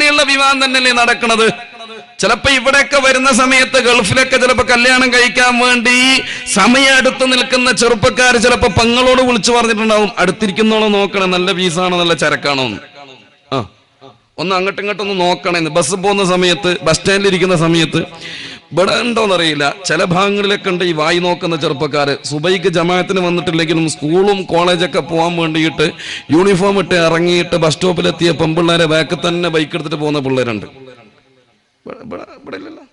അങ്ങനെയുള്ള വിവാഹം തന്നെയല്ലേ നടക്കുന്നത്. ചിലപ്പോ ഇവിടെയൊക്കെ വരുന്ന സമയത്ത് ഗൾഫിലൊക്കെ ചിലപ്പോ കല്യാണം കഴിക്കാൻ വേണ്ടി സമയം അടുത്ത് നിൽക്കുന്ന ചെറുപ്പക്കാർ ചിലപ്പോ പെങ്ങളോട് വിളിച്ചു പറഞ്ഞിട്ടുണ്ടാവും, അടുത്തിരിക്കുന്നോളോ നോക്കണേ, നല്ല പീസാണോ നല്ല ചരക്കാണോ, ഒന്ന് അങ്ങോട്ടും ഇങ്ങോട്ടൊന്ന് നോക്കണേന്ന്. ബസ് പോകുന്ന സമയത്ത്, ബസ് സ്റ്റാൻഡിൽ ഇരിക്കുന്ന സമയത്ത്. ഇവിടെ ഉണ്ടോന്നറിയില്ല, ചില ഭാഗങ്ങളിലൊക്കെ ഉണ്ട് ഈ വായി നോക്കുന്ന ചെറുപ്പക്കാര്. സുബൈക്ക് ജമാഅത്തിന് വന്നിട്ടില്ലെങ്കിലും സ്കൂളും കോളേജൊക്കെ പോകാൻ വേണ്ടിയിട്ട് യൂണിഫോം ഇട്ട് ഇറങ്ങിയിട്ട് ബസ് സ്റ്റോപ്പിലെത്തിയ പെൺപിള്ളേരെ ബാക്കിൽ തന്നെ ബൈക്ക് എടുത്തിട്ട് പോകുന്ന പിള്ളേരുണ്ട്. ഇവിടെ ഇല്ലല്ലോ,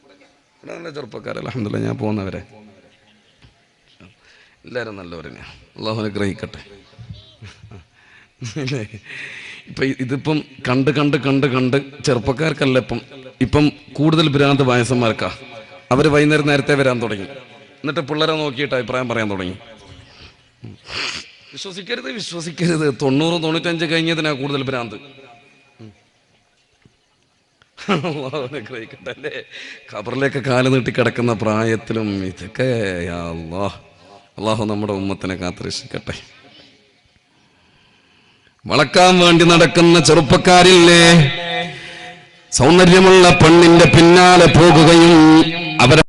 ഇവിടെ നല്ല ചെറുപ്പക്കാരല്ല. അൽഹംദുലില്ലാഹ് ഞാൻ പോകുന്നവരെ എല്ലാവരും നല്ലവരെന്നെ, അല്ലാഹു അനുഗ്രഹിക്കട്ടെ. ഇപ്പം ഇതിപ്പം കണ്ട് ചെറുപ്പക്കാർക്കല്ല ഇപ്പം കൂടുതൽ ഭ്രാന്ത് വയസ്സന്മാർക്കാ. അവർ വൈകുന്നേരം നേരത്തെ വരാൻ തുടങ്ങി, എന്നിട്ട് പിള്ളേരെ നോക്കിയിട്ട് അഭിപ്രായം പറയാൻ തുടങ്ങി. വിശ്വസിക്കരുത് 90-95 കഴിഞ്ഞതിനാ കൂടുതൽ ഭ്രാന്ത്. ഗ്രഹിക്കട്ടെ അല്ലേ, ഖബറിലേക്ക് കാല് നീട്ടി കിടക്കുന്ന പ്രായത്തിലും ഇതൊക്കെ. അള്ളാഹു നമ്മുടെ ഉമ്മത്തിനെ കാത്തുരക്ഷിക്കട്ടെ. വളക്കാൻ വേണ്ടി നടക്കുന്ന ചെറുപ്പക്കാരില്ലേ, സൗന്ദര്യമുള്ള പെണ്ണിന്റെ പിന്നാലെ പോകുകയും അവരെ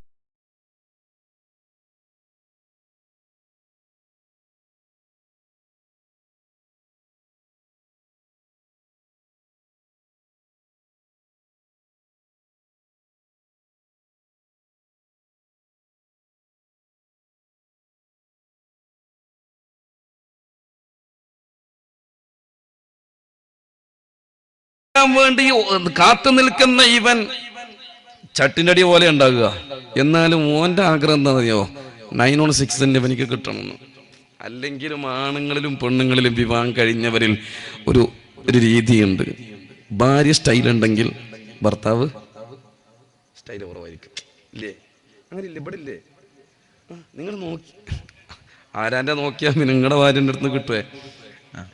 വേണ്ടി കാത്തു നിൽക്കുന്ന ഇവൻ ചട്ടിൻ്റെ അടി പോലെ ഉണ്ടാകുക. എന്നാലും ഓന്റെ ആഗ്രഹം എന്താണെന്നറിയോ, 9/6 ഇവനിക്ക് കിട്ടണമെന്ന്. അല്ലെങ്കിലും ആണുങ്ങളിലും പെണ്ണുങ്ങളിലും വിവാഹം കഴിഞ്ഞവരിൽ ഒരു രീതിയുണ്ട്. ഭാര്യ സ്റ്റൈലുണ്ടെങ്കിൽ ഭർത്താവ് സ്റ്റൈല് കുറവായിരിക്കും. ഇല്ലേ? അങ്ങനെ ഇല്ലേ? ഇവിടെ ഇല്ലേ? നിങ്ങൾ നോക്കി ആരാൻ്റെ നോക്കിയാൽ നിങ്ങളുടെ ഭാര്യൻ്റെ അടുത്ത് കിട്ടുവേ.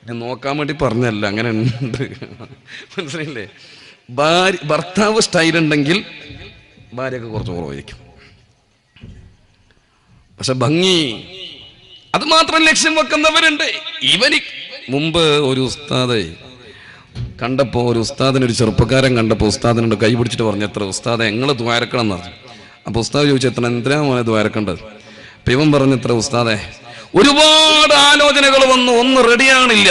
ഞാൻ നോക്കാൻ വേണ്ടി പറഞ്ഞല്ല, അങ്ങനെ ഉണ്ട്. മനസ്സിലായില്ലേ? ഭർത്താവ് സ്റ്റൈലുണ്ടെങ്കിൽ ഭാര്യയൊക്കെ കുറച്ച് കുറവായിരിക്കും. പക്ഷെ ഭംഗി അത് മാത്രം ലക്ഷ്യം വെക്കുന്നവരുണ്ട്. ഇവന് മുമ്പ് ഒരു ഉസ്താദ് കണ്ടപ്പോ, ഒരു ഉസ്താദിനൊരു ചെറുപ്പക്കാരൻ കണ്ടപ്പോ ഉസ്താദിനോട് കൈ പിടിച്ചിട്ട് പറഞ്ഞു, എത്ര ഉസ്താദെ നിങ്ങൾ ദ്വാരക്കണം എന്ന് പറഞ്ഞു. അപ്പൊ ഉസ്താദ് ചോദിച്ചു, എത്ര എന്തിനാ മോനെ ദ്വാരക്കേണ്ടത്? അപ്പൊ ഇവൻ പറഞ്ഞു, എത്ര ഉസ്താദെ, ഒരുപാട് ആലോചനകൾ വന്നു, ഒന്നും റെഡിയാണില്ല.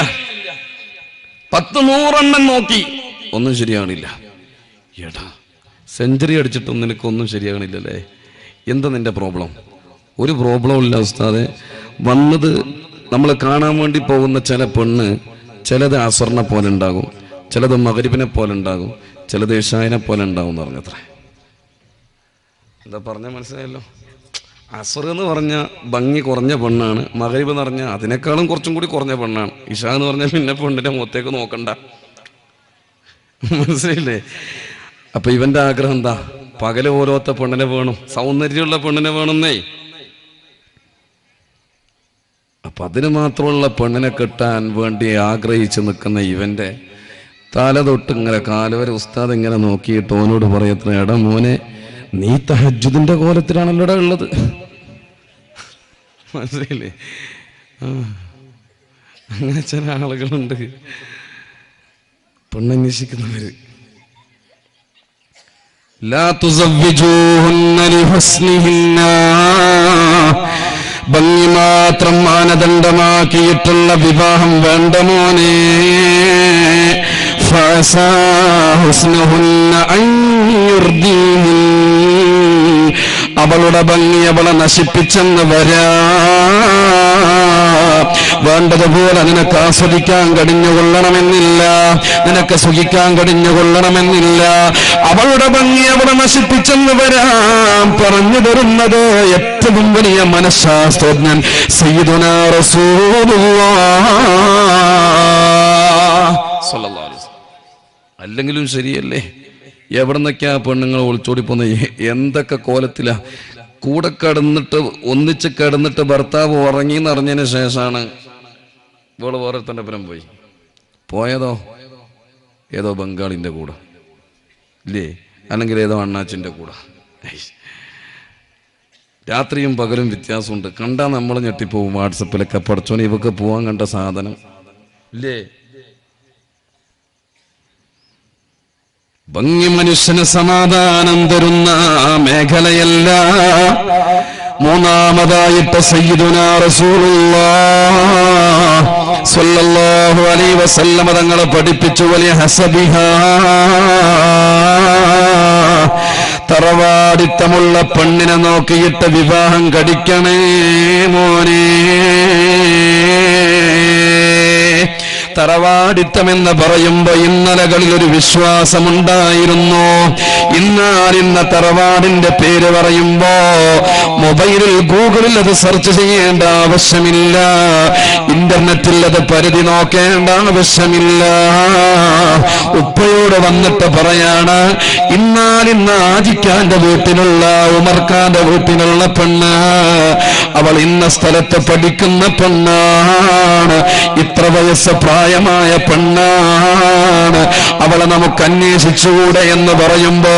10-100 നോക്കി, ഒന്നും ശരിയാണില്ല. എടാ, സെഞ്ചുറി അടിച്ചിട്ടും നിനക്കൊന്നും ശരിയാകണില്ലല്ലേ? എന്താ നിന്റെ പ്രോബ്ലം? ഒരു പ്രോബ്ലം ഇല്ല ഉസ്താദെ. വന്നത് നമ്മൾ കാണാൻ വേണ്ടി പോകുന്ന ചില പെണ്ണ്, ചിലത് അസറിനെ പോലെ ഉണ്ടാകും, ചിലത് മഗ്രിബിനെ പോലെ ഉണ്ടാകും, ചിലത് ഇശായിനെ പോലെ ഉണ്ടാകും എന്ന് പറഞ്ഞത്ര. എന്താ പറഞ്ഞ മനസ്സിലായല്ലോ? അസർ എന്ന് പറഞ്ഞാൽ ഭംഗി കുറഞ്ഞ പെണ്ണാണ്, മഗ്രിബ് എന്ന് പറഞ്ഞാൽ അതിനേക്കാളും കുറച്ചും കൂടി കുറഞ്ഞ പെണ്ണാണ്, ഇശാ എന്ന് പറഞ്ഞാൽ പിന്നെ പെണ്ണിന്റെ മുഖത്തേക്ക് നോക്കണ്ട. മനസ്സിലായില്ലേ? അപ്പൊ ഇവന്റെ ആഗ്രഹം എന്താ? പകല് ഓരോത്ത പെണ്ണിനെ വേണം, സൗന്ദര്യമുള്ള പെണ്ണിനെ വേണമെന്നേ. അപ്പൊ അതിന് മാത്രമുള്ള പെണ്ണിനെ കിട്ടാൻ വേണ്ടി ആഗ്രഹിച്ച് നിൽക്കുന്ന ഇവന്റെ തല തൊട്ട് ഇങ്ങനെ കാലുവരെ ഉസ്താദ് ഇങ്ങനെ നോക്കിയിട്ട് ഓനോട് പറയത്ര, എടാ മോനെ, നീ തഹജ്ജുദിന്റെ കോലത്തിലാണല്ലോടാ ഉള്ളത്. മനസ്സിലായില്ലേ? അങ്ങനെ ചില ആളുകളുണ്ട് പെണ്ണന്വേഷിക്കുന്നവര്. ലാ തുസവ്വിജൂഹുന്ന ലിഹുസ്നിഹിന്ന, ഭംഗി മാത്രം മാനദണ്ഡമാക്കിയിട്ടുള്ള വിവാഹം വേണ്ട മോനെ. ഫഅസാ ഹുസ്നുഹുന്ന അൻ യുർദീഹിൻ, അവളുടെ ഭംഗി അവളെ നശിപ്പിച്ചെന്ന് വരാ. വേണ്ടതുപോലെ നിനക്ക് ആസ്വദിക്കാൻ കഴിഞ്ഞുകൊള്ളണമെന്നില്ല, നിനക്ക് സുഖിക്കാൻ കഴിഞ്ഞുകൊള്ളണമെന്നില്ല. അവളുടെ ഭംഗി അവളെ നശിപ്പിച്ചെന്ന് വരാം. പറഞ്ഞു തരുന്നത് ഏറ്റവും വലിയ മനഃശാസ്ത്രജ്ഞൻ സയ്യിദുനാ റസൂലുള്ളാഹ് സ്വല്ലല്ലാഹു അലൈഹി വസല്ലം. അല്ലെങ്കിലും ശരിയല്ലേ, എവിടെ നിന്നൊക്കെയാ പെണ്ണുങ്ങൾ ഒളിച്ചോടി പോന്ന? എന്തൊക്കെ കോലത്തിലാ! കൂടെ ഒന്നിച്ച് കിടന്നിട്ട് ഭർത്താവ് ഉറങ്ങിന്ന് അറിഞ്ഞതിന് ശേഷമാണ് ഇവള് ഓരോരുത്തൻ്റെ പുരം പോയതോ ഏതോ ബംഗാളിന്റെ കൂടെ, ഇല്ലേ? അല്ലെങ്കിൽ ഏതോ അണ്ണാച്ചിന്റെ കൂടെ. രാത്രിയും പകലും വ്യത്യാസമുണ്ട്. കണ്ടാൽ നമ്മൾ ഞെട്ടിപ്പോവും. വാട്സപ്പിലൊക്കെ പഠിച്ചോനെ ഇവക്ക് പോവാൻ കണ്ട സാധനം, ഇല്ലേ? ഭംഗി മനുഷ്യന് സമാധാനം തരുന്ന മേഖലയല്ല. മൂന്നാമതായിട്ട് സയ്യിദുനാ റസൂലുള്ളാഹ് സ്വല്ലല്ലാഹു അലൈഹി വസല്ലം തങ്ങളെ പഠിപ്പിച്ചു വലിയ ഹസബിഹാ, തറവാടിത്തമുള്ള പെണ്ണിനെ നോക്കിയിട്ട് വിവാഹം കഴിക്കണേ മോനെ. തറവാടിത്തം എന്ന് പറയുമ്പോ ഇന്നലകളിൽ ഒരു വിശ്വാസമുണ്ടായിരുന്നു. ഇന്ന തറവാടിന്റെ പേര് പറയുമ്പോ മൊബൈലിൽ ഗൂഗിളിൽ അത് സെർച്ച് ചെയ്യേണ്ട ആവശ്യമില്ല, ഇന്റർനെറ്റിൽ അത് പരിധി നോക്കേണ്ട ആവശ്യമില്ല. ഉപ്പയോട് വന്നിട്ട് പറയാണ്, ഇന്ന ആജിക്കാന്റെ വീട്ടിലുള്ള ഉമർഖാന്റെ വീട്ടിലുള്ള പെണ്ണ്, അവൾ ഇന്ന സ്ഥലത്ത് പഠിക്കുന്ന പെണ്ണാണ്, ഇത്ര വയസ്സ് പ്രായമായ പെണ്ണാണ്, അവളെ നമുക്ക് അന്വേഷിച്ചുകൂടെ എന്ന് പറയുമ്പോ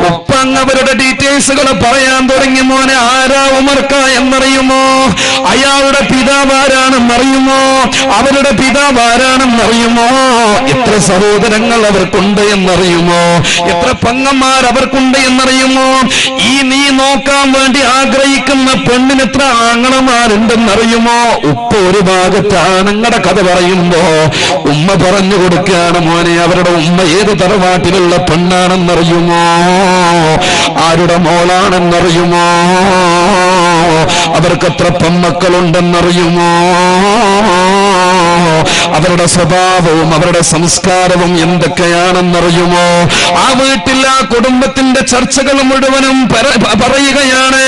ഉപ്പങ്ങ് അവരുടെ ഡീറ്റെയിൽസുകൾ പറയാൻ തുടങ്ങി. മോനെ, ആരാ ഉമർക്ക എന്നറിയുമോ? അയാളുടെ പിതാവ് ആരാണെന്നറിയുമോ? അവരുടെ പിതാവ് ആരാണെന്നറിയുമോ? എത്ര സഹോദരങ്ങൾ അവർക്കുണ്ട് എന്നറിയുമോ? എത്ര പെങ്ങന്മാർ അവർക്കുണ്ട് എന്നറിയുമോ? ഈ നീ നോക്കാൻ വേണ്ടി ആഗ്രഹിക്കുന്ന പെണ്ണിന് എത്ര ആങ്ങളമാരുണ്ടെന്നറിയുമോ? ഉപ്പ ഒരു ഭാഗത്ത് ആണുങ്ങളുടെ കഥ പറയുമ്പോ ഉമ്മ പറഞ്ഞു കൊടുക്കുകയാണ്, മോനെ അവരുടെ ഉമ്മ ഏത് തറവാട്ടിലുള്ള പെണ്ണാണെന്നറിയുമോ? ആരുടെ മോളാണെന്നറിയുമോ? അവർക്ക് എത്ര പെമ്മക്കളുണ്ടെന്നറിയുമോ? അവരുടെ സ്വഭാവവും അവരുടെ സംസ്കാരവും എന്തൊക്കെയാണെന്നറിയുമോ? ആ വീട്ടിൽ ആ കുടുംബത്തിന്റെ ചർച്ചകൾ മുഴുവനും പറയുകയാണ്,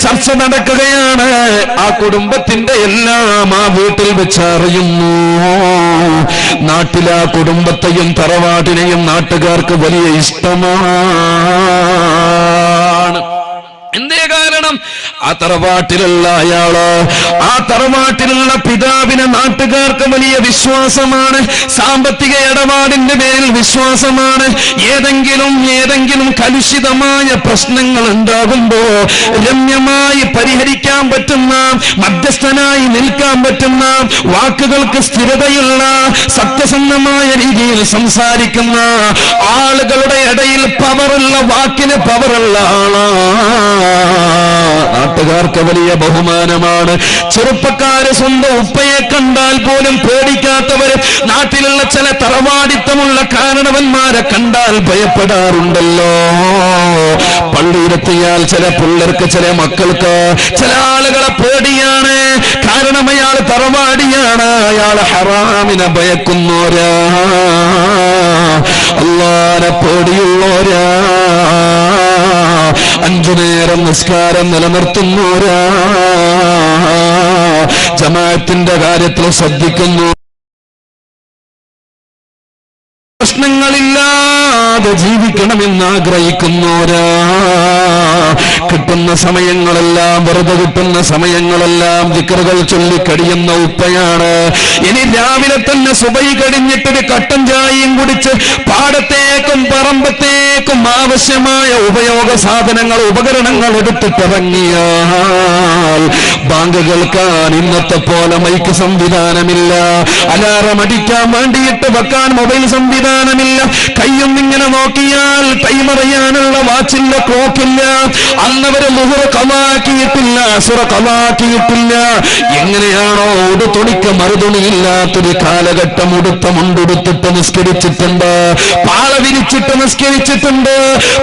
ചർച്ച നടക്കുകയാണ്. ആ കുടുംബത്തിന്റെ എല്ലാം ആ വീട്ടിൽ വെച്ച് അറിയുന്നു. നാട്ടിൽ ആ കുടുംബത്തെയും തറവാട്ടിനെയും നാട്ടുകാർക്ക് വലിയ ഇഷ്ടമാണ്. എന്തേ കാരണം? ആ തറവാട്ടിലുള്ള അയാള്, ആ തറവാട്ടിലുള്ള പിതാവിനെ നാട്ടുകാർക്ക് വലിയ വിശ്വാസമാണ്. സാമ്പത്തിക ഇടപാടിന്റെ പേരിൽ വിശ്വാസമാണ്. ഏതെങ്കിലും കലുഷിതമായ പ്രശ്നങ്ങൾ ഉണ്ടാകുമ്പോ രമ്യമായി പരിഹരിക്കാൻ പറ്റുന്ന, മധ്യസ്ഥനായി നിൽക്കാൻ പറ്റുന്ന, വാക്കുകൾക്ക് സ്ഥിരതയുള്ള, സത്യസന്ധമായ രീതിയിൽ സംസാരിക്കുന്ന ആളുകളുടെ ഇടയിൽ പവറുള്ള, വാക്കിന് പവറുള്ള ആളാണ്. നാട്ടുകാർക്ക് വലിയ ബഹുമാനമാണ്. ചെറുപ്പക്കാര് സ്വന്തം ഉപ്പയെ കണ്ടാൽ പോലും പേടിക്കാത്തവര്, നാട്ടിലുള്ള ചില തറവാടിത്തമുള്ള കാരണവന്മാരെ കണ്ടാൽ ഭയപ്പെടാറുണ്ടല്ലോ. പള്ളിയിലെത്തിയാൽ ചില പിള്ളേർക്ക്, ചില മക്കൾക്ക്, ചില ആളുകളെ പേടിയാണ്. കാരണം അയാൾ തറവാടിയാണ്, അയാൾ ഹറാമിനെ ഭയക്കുന്നോരാ, അല്ലാഹുവിനെ പേടിയുള്ളോരാ, 5 നേരം നിസ്കാരം നിലനിർത്തുന്നോരാ, ജമാഅത്തിന്റെ കാര്യത്തിൽ ശ്രദ്ധിക്കുന്നു, പ്രശ്നങ്ങളില്ലാതെ ജീവിക്കണമെന്ന് ആഗ്രഹിക്കുന്നോരാ, കിട്ടുന്ന സമയങ്ങളെല്ലാം, വെറുതെ കിട്ടുന്ന സമയങ്ങളെല്ലാം ദിക്റുകൾ ചൊല്ലിക്കടിയുന്ന ഉപ്പയാണ്. ഇനി രാവിലെ തന്നെ സുബഹി കഴിഞ്ഞിട്ടൊരു കട്ടൻ ചായയും കുടിച്ച് പാടത്തേക്കും പറമ്പത്തേക്കും ആവശ്യമായ ഉപയോഗ സാധനങ്ങൾ, ഉപകരണങ്ങൾ എടുത്തിട്ടിറങ്ങിയാൽ ബാങ്ക് കേൾക്കാൻ ഇന്നത്തെ പോലെ മൈക്ക് സംവിധാനമില്ല, അലാറം അടിക്കാൻ വേണ്ടിയിട്ട് വെക്കാൻ മൊബൈൽ സംവിധാനമില്ല, കയ്യും ഇങ്ങനെ നോക്കിയാൽ ടൈം അറിയാനുള്ള വാച്ചില്ല, ക്ലോക്കില്ല. അന്നവര് മുഹുറ കളാക്കിയിട്ടില്ല, അസുറ കളാക്കിയിട്ടില്ല. എങ്ങനെയാണോ ഉടുത്തുണിക്ക് മറുതുണിയില്ലാത്തൊരു കാലഘട്ടം ഉടുത്ത മുണ്ടുടുത്തിട്ട് നിസ്കരിച്ചിട്ടുണ്ട്, പാള വിരിച്ചിട്ട് നിസ്കരിച്ചിട്ടുണ്ട്,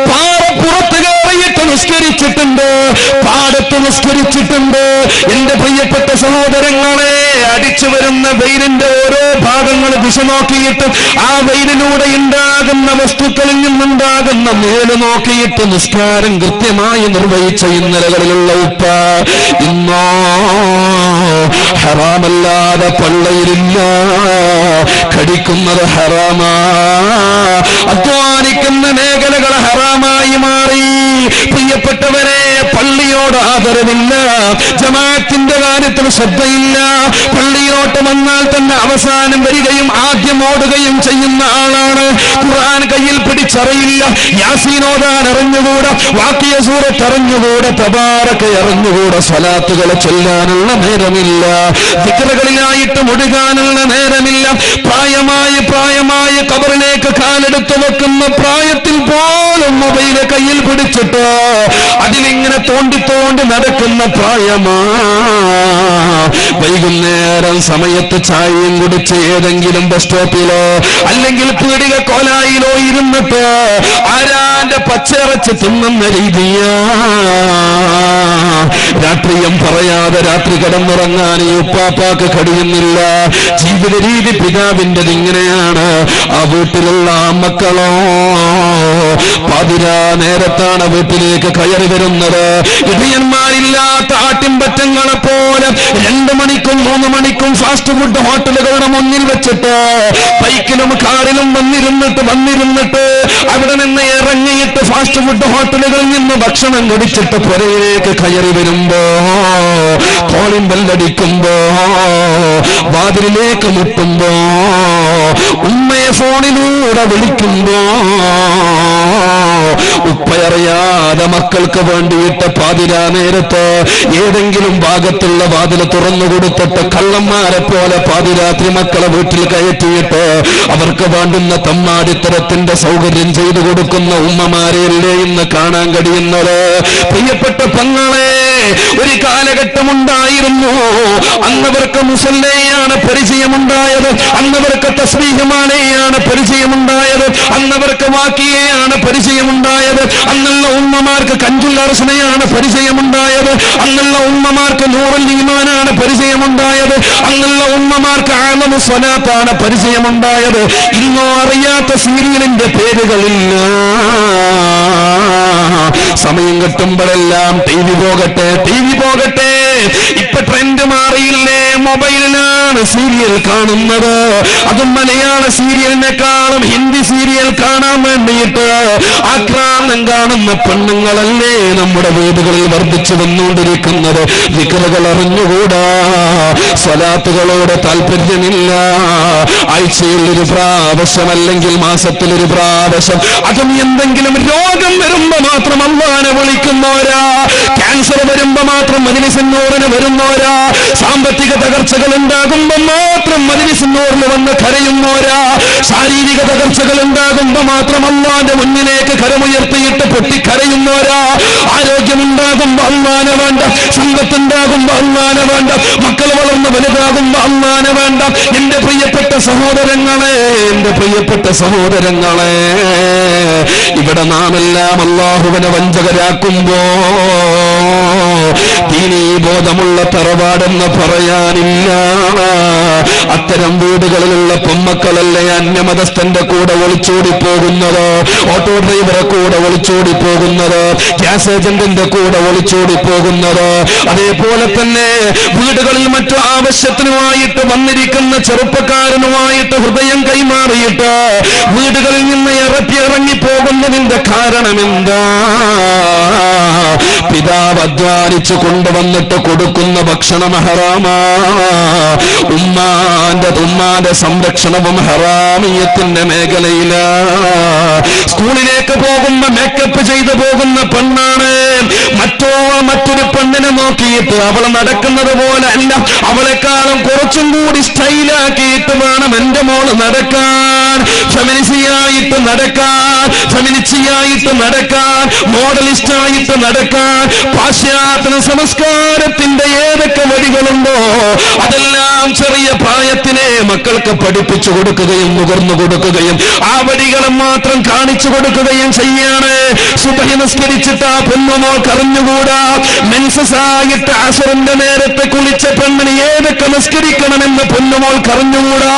പാറ പുറത്ത് കയറിയിട്ട് നിസ്കരിച്ചിട്ടുണ്ട്, പാടത്ത് നിസ്കരിച്ചിട്ടുണ്ട്. എന്റെ പ്രിയപ്പെട്ട സഹോദരങ്ങളെ, അടിച്ചു വരുന്ന വെയിലിന്റെ ഓരോ ഭാഗങ്ങൾ ദിശ നോക്കിയിട്ട് ആ വെയിലിലൂടെ ഉണ്ടാകുന്ന വസ്തുക്കളിൽ നിന്നുണ്ടാകുന്ന മേല് നോക്കിയിട്ട് നിസ്കാരം കൃത്യമായി നിർവഹിച്ച ഇന്നലകളിലുള്ള ഉപ്പ ഇന്നോ ഹറാമല്ലാതെ പള്ളയിലില്ല, കടിക്കുന്നത് ഹറാമാ, അധ്വാനിക്കുന്ന മേഖലകൾ ഹറാമായി മാറി. പ്രിയപ്പെട്ടവരെ, പള്ളിയോട് ആദരവില്ല, ജമാഅത്തിന്റെ കാര്യത്തിൽ ശ്രദ്ധയില്ല. പള്ളിയോട്ട് വന്നാൽ തന്നെ അവസാനം വരികയും ആദ്യം ഓടുകയും ചെയ്യുന്ന ആളാണ്. ഖുർആൻ കയ്യിൽ പിടിച്ചറിയില്ല, യാസീൻ ഓതാൻ അറിഞ്ഞുകൂടാ, വാക്കിയ സൂറത്ത് അറിഞ്ഞുകൂടാ, തബാറക അറിഞ്ഞുകൂടാ, സ്വലാത്തുകൾ ചൊല്ലാനുള്ള നേരമില്ല, ദിക്റുകളിലായിട്ട് മുഴുകാനുള്ള നേരമില്ല. പ്രായമായ ഖബറിലേക്ക് കാലെടുത്ത് വെക്കുന്ന പ്രായത്തിൽ പോലും മൊബൈൽ കയ്യിൽ പിടിച്ചിട്ട് അതിലിങ്ങനെ തോണ്ടി നടക്കുന്ന പ്രായമാ. വൈകുന്നേരം സമയത്ത് ചായയും കുടിച്ച് ഏതെങ്കിലും ബസ് സ്റ്റോപ്പിലോ അല്ലെങ്കിൽ പീടിക കോലായിലോ ഇരുന്നിട്ട് ആരാന്റെ പച്ചിറച്ച് തിന്നുന്ന രീതിയാ. രാത്രിയും പറയാതെ രാത്രി കിടന്നുറങ്ങാൻ ഈ ഉപ്പാപ്പാക്ക് കഴിയുന്നില്ല. ജീവിത രീതി പിതാവിൻ്റെത് ഇങ്ങനെയാണ്. ആ വീട്ടിലുള്ള മക്കളോ പാതിരാ നേരത്താണ് വീട്ടിലേക്ക് കയറി വരുന്നത്. ഇടിയന്മാരില്ലാത്ത ആട്ടിൻപറ്റങ്ങളെ പോലെ 2 മണിക്കും 3 മണിക്കും ഫാസ്റ്റ് ഫുഡ് ഹോട്ടലുകളുടെ മുന്നിൽ വെച്ചിട്ട് ബൈക്കിലും കാറിലും വന്നിരുന്നിട്ട് അവിടെ നിന്ന് ഇറങ്ങിയിട്ട് ഫാസ്റ്റ് ഫുഡ് ഹോട്ടലുകളിൽ നിന്ന് ഭക്ഷണം കുടിച്ചിട്ട് പുരയിലേക്ക് കയറി വരുമ്പോ, കോളിംഗ് ബെല്ലടിക്കുമ്പോ, വാതിലിലേക്ക് മുട്ടുമ്പോ, ഉമ്മയെ ഫോണിലൂടെ വിളിക്കുമ്പോ, ഉപ്പയറിയാതെ മക്കൾക്ക് വേണ്ടിയിട്ട് പാതിരാ നേരത്ത് ഏതെങ്കിലും ഭാഗത്തുള്ള വാതിൽ തുറന്നു കൊടുത്തിട്ട് കള്ളന്മാരെ പോലെ പാതിരാത്രി മക്കളെ വീട്ടിൽ കയറ്റിയിട്ട് അവർക്ക് വേണ്ടുന്ന തമ്മാടിത്തരത്തിന്റെ സൗകര്യം ചെയ്തു കൊടുക്കുന്ന ഉമ്മമാരെയല്ലേ ഇന്ന് കാണാൻ കഴിയുന്നത്. പ്രിയപ്പെട്ട പെങ്ങളെ, ഒരു കാലഘട്ടമുണ്ടായിരുന്നു, അന്നവർക്ക് മുസല്ലയാണ് പരിചയമുണ്ടായത്, അന്നവർക്ക് തസ്ബീഹുമാലയാണ് പരിചയമുണ്ടായത്, അന്നവർക്ക് വാക്കിയെയാണ് പരിചയമുണ്ടായത്, അന്നുള്ള ഉമ്മമാർക്ക് കഞ്ചുൽ അർസനയാണ് പരിചയമുണ്ടായത്, അന്നുള്ള ഉമ്മമാർക്ക് നൂറുൽ ഈമാനാണ് പരിചയമുണ്ടായത്, അന്നുള്ള ഉമ്മമാർക്ക് ആലമു സ്വലാത്താണ് പരിചയമുണ്ടായത്. ഇന്നോ അറിയാത്ത സീരിയലിന്റെ പേരുകളില്ല. സമയം കിട്ടുമ്പോഴെല്ലാം ടി വി പോകട്ടെ. ഇപ്പൊ ട്രെൻഡ് മാറിയില്ലേ? മൊബൈലിലാണ് സീരിയൽ കാണുന്നത്. അതും മലയാള സീരിയലിനെക്കാളും ഹിന്ദി സീരിയൽ കാണാൻ വേണ്ടിയിട്ട് ആക്രാന്തം കാണുന്ന പെണ്ണുങ്ങളല്ലേ നമ്മുടെ വീടുകളിൽ വർദ്ധിച്ചു വന്നുകൊണ്ടിരിക്കുന്നത്. ദിക്റുകൾ അറിഞ്ഞുകൂടാ, സ്വലാത്തുകളോട് താല്പര്യമില്ല. ആഴ്ചയിൽ ഒരു പ്രാവശ്യം അല്ലെങ്കിൽ മാസത്തിൽ ഒരു പ്രാവശ്യം, അതും എന്തെങ്കിലും രോഗം വരുമ്പോ മാത്രം അല്ലാഹുവിനെ വിളിക്കുന്നവരാ, ക്യാൻസർ വരുമ്പോ മാത്രം മജ്‌ലിസുൻ നൂറിന് വരുന്നവരാ, സാമ്പത്തിക തകർച്ചകൾ ഉണ്ടാകുമ്പോ മാത്രം മജ്‌ലിസുൻ നൂറിന് വന്ന് കരയുന്നവരാ, ശാരീരിക തകർച്ചകൾ ഉണ്ടാകുമ്പോ മാത്രം അല്ലാഹുവിന്റെ മുന്നിലേക്ക് കരമുയർത്തിയിട്ട് പൊട്ടിക്കരയുന്നവരാ, ആരോഗ്യമുണ്ടാകുമ്പോ അല്ലാഹുവിനെ വേണ്ട, സമ്പത്തുണ്ടാകുമ്പോ അല്ലാഹുവിനെ വേണ്ട, മക്കൾ വളർന്ന് വലുതാകുമ്പോ അല്ലാഹുവിനെ വേണ്ട. എന്റെ പ്രിയപ്പെട്ട സഹോദരങ്ങളെ, ഇവിടെ നാമെല്ലാം അല്ലാഹുവിനെ വഞ്ചകരാക്കുമ്പോ ദീനീ ബോധമുള്ള തറവാടെന്ന് പറയാനില്ല. അത്തരം വീടുകളിലുള്ള പൊമ്മക്കളല്ലേ അന്യമതസ്ഥന്റെ കൂടെ ഒളിച്ചോടി പോകുന്നത്, ഓട്ടോ ഡ്രൈവറെ കൂടെ ഒളിച്ചോടി പോകുന്നത്, ഗ്യാസ് ഏജന്റിന്റെ കൂടെ ഒളിച്ചോടി പോകുന്നത്. അതേപോലെ തന്നെ വീടുകളിൽ മറ്റു ആവശ്യത്തിനുമായിട്ട് വന്നിരിക്കുന്ന ചെറുപ്പക്കാരനുമായിട്ട് ഹൃദയം കൈമാറിയിട്ട് വീടുകളിൽ നിന്ന് ഇറങ്ങി പോകുന്നതിന്റെ കാരണം എന്താ? പിതാവ് അധ്വാനിച്ചു കൊണ്ടുവന്നിട്ട് കൊടുക്കുന്ന ഭക്ഷണം ഹറാമാ, ഉമ്മാന്റെ സംരക്ഷണവും ഹറാമിയത്തിന്റെ മേഖലയിലാ. സ്കൂളിലേക്ക് പോകുമ്പോ മേക്കപ്പ് ചെയ്തു പോകുന്ന പെണ്ണാണ്. മറ്റൊരു പെണ്ണിനെ നോക്കിയിട്ട് അവൾ നടക്കുന്നത് പോലെ അല്ല, അവളെക്കാളും കുറച്ചും കൂടി സ്റ്റൈലാക്കിയിട്ട് വേണം എന്റെ മോള് നടക്കാൻ, ഫെമിനിസ്റ്റായിട്ട് നടക്കാൻ, മോഡലിസ്റ്റായിട്ട് നടക്കാൻ. പാശ്ചാത്യ സംസ്കാരത്തിന്റെ ഏതൊക്കെ വഴികളുണ്ടോ അതെല്ലാം ചെറിയ പ്രായത്തിനെ മക്കൾക്ക് പഠിപ്പിച്ചു കൊടുക്കുകയും നുകർന്നു കൊടുക്കുകയും ആ വഴികളെ മാത്രം കാണിച്ചു കൊടുക്കുകയും ചെയ്യാണ്. സുബഹി നിസ്കരിച്ചിട്ട് ആ പൊന്നുമോൾക്ക് അറിഞ്ഞുകൂടാ, മെൻസസായിട്ട് അസറിന്റെ നേരത്തെ കുളിച്ച പെണ്ണിന് ഏതൊക്കെ നിസ്കരിക്കണമെന്ന് പൊന്നുമോൾക്ക് അറിഞ്ഞുകൂടാ.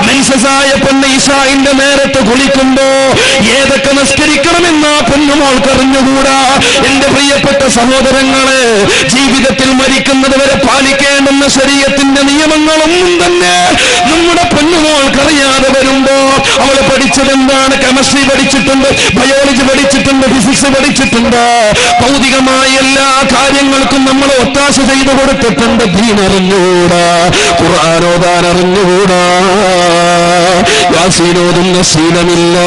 മെൻസസായ പെണ്ണ് ഇശാഇന്റെ നേരത്തെ കുളിക്കുമ്പോ ഏതൊക്കെ നിസ്കരിക്കണമെന്ന് ആ പൊന്നുമോൾക്ക് അറിഞ്ഞുകൂടാ? എന്റെ പ്രിയപ്പെട്ട സഹോദരങ്ങളെ, ജീവിതത്തിൽ മരിക്കുന്നത് വരെ പാലിക്കേണ്ടുന്ന ശരീഅത്തിന്റെ നിയമങ്ങളൊന്നും തന്നെ നമ്മുടെ പൊന്നുമോൾക്കറിയാതെ വരുമ്പോ, അവള് പഠിച്ചത് എന്താണ്? കെമിസ്ട്രി പഠിച്ചിട്ടുണ്ട്, ബയോളജി പഠിച്ചിട്ടുണ്ട്, ഫിസിക്സ് പഠിച്ചിട്ടുണ്ട്, ഭൗതികമായ എല്ലാ കാര്യങ്ങൾക്കും നമ്മൾ ഒത്താശ ചെയ്തു കൊടുത്തിട്ടുണ്ട്. ദീൻ അറിഞ്ഞുകൂടാ, ഖുർആൻ ഓതാൻ അറിഞ്ഞുകൂടാ, യാസീനോതുന്ന ശീലമില്ല,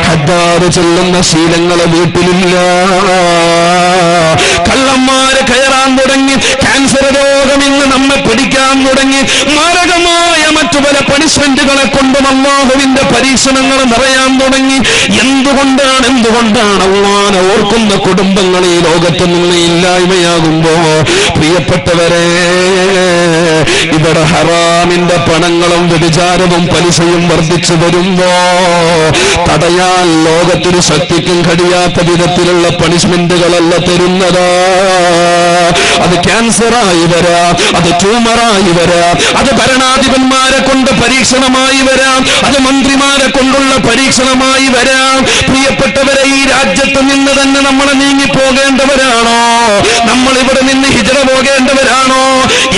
ഹദ്ദാദ് ചൊല്ലുന്ന ശീലങ്ങളെ വീട്ടിലില്ല, കള്ളന്മാര് കയറാൻ തുടങ്ങി, ക്യാൻസർ രോഗം ഇന്ന് നമ്മെ പിടിക്കാൻ തുടങ്ങി, മാരകമായ മറ്റു പല പണിഷ്മെന്റുകളെ കൊണ്ടും അല്ലാഹുവിന്റെ പരീക്ഷണങ്ങൾ നിറയാൻ തുടങ്ങി. എന്തുകൊണ്ടാണ് അല്ലാഹുവിനെ ഓർക്കുന്ന കുടുംബങ്ങൾ ഈ ലോകത്ത് നിന്ന് ഇല്ലായ്മയാകുമ്പോ? പ്രിയപ്പെട്ടവരെ, ഇവിടെ ഹറാമിന്റെ പണങ്ങളും വ്യഭിചാരവും പലിശയും വർദ്ധിച്ചു വരുമ്പോ തടയാൻ ലോകത്തിന് ശക്തിക്കും കഴിയാത്ത വിധത്തിലുള്ള പണിഷ്മെന്റുകളല്ല തരുന്നതാ. അത് ക്യാൻസറായി വരാം, അത് ട്യൂമറായി വരാം, അത് ഭരണാധിപന്മാരെ കൊണ്ട് പരീക്ഷണമായി വരാം, അത് മന്ത്രിമാരെ കൊണ്ടുള്ള പരീക്ഷണമായി വരാം. പ്രിയപ്പെട്ടവരെ, ഈ രാജ്യത്ത് നിന്ന് തന്നെ നമ്മൾ നീങ്ങിപ്പോകേണ്ടവരാണോ? നമ്മൾ ഇവിടെ നിന്ന് ഹിജ്റ പോകേണ്ടവരാണോ?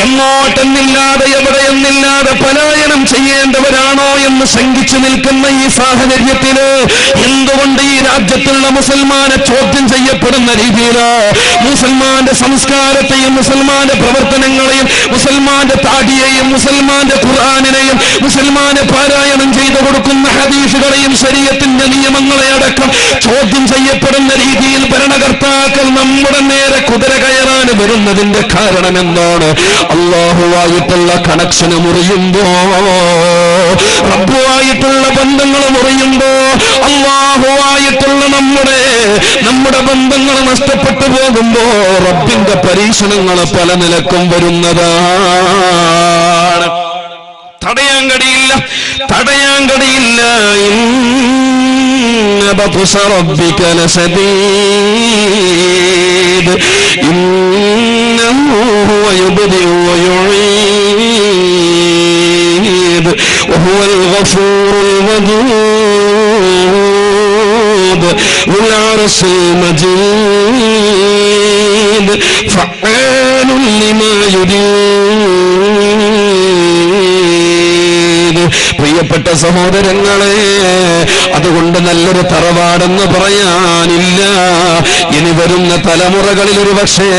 എങ്ങോട്ടെന്നില്ലാതെ എവിടെയെന്നില്ലാതെ പലായനം ചെയ്യേണ്ടവരാണോ എന്ന് ശങ്കിച്ചു നിൽക്കുന്ന ഈ സാഹചര്യത്തില് എന്തുകൊണ്ട് ഈ രാജ്യത്തുള്ള മുസൽമാനെ ചോദ്യം ചെയ്യപ്പെടുന്ന രീതിയില് മുസൽമാന്റെ സംസ്കാരത്തെയും മുസൽമാന്റെ പ്രവർത്തനങ്ങളെയും മുസൽമാന്റെ താടിയെയും മുസൽമാന്റെ ഖുർആനിനെയും മുസൽമാനെ പാരായണം ചെയ്തു കൊടുക്കുന്ന ഹദീസുകളെയും ശരീഅത്തിന്റെ നിയമങ്ങളെ അടക്കം ചോദ്യം ചെയ്യപ്പെടുന്ന രീതിയിൽ ഭരണകർത്താക്കൾ നമ്മുടെ നേരെ കുതിര കയറാൻ വരുന്നതിന്റെ കാരണം എന്താണ്? അല്ലാഹുവായിട്ടുള്ള കണക്ഷന് മുറിയുമ്പോ, റബ്ബുവായിട്ടുള്ള ബന്ധങ്ങൾ മുറിയുമ്പോ, അല്ലാഹുവായിട്ടുള്ള നമ്മുടെ ബന്ധങ്ങൾ നഷ്ടപ്പെട്ടു പോകുമ്പോ റബ്ബിന്റെ പരീക്ഷണങ്ങൾ പല നിലക്കും വരുന്നതാണ്. തടയാൻ കഴിയില്ല. ഇന്ന ബത്ശ റബ്ബിക ലശദീദ് ഇന്നഹു ഹുവ യുബ്ദിഉ വയുഈദ് വഹുവൽ ഗഫൂറുൽ വദൂദ് ദുൽ അർശിൽ മജീദ് ഫഅാലുൻ ലിമാ യുരീദ്. പ്രിയപ്പെട്ട സഹോദരങ്ങളെ, അതുകൊണ്ട് നല്ലൊരു തറവാടെന്ന് പറയാനില്ല. ഇനി വരുന്ന തലമുറകളിൽ ഒരു പക്ഷേ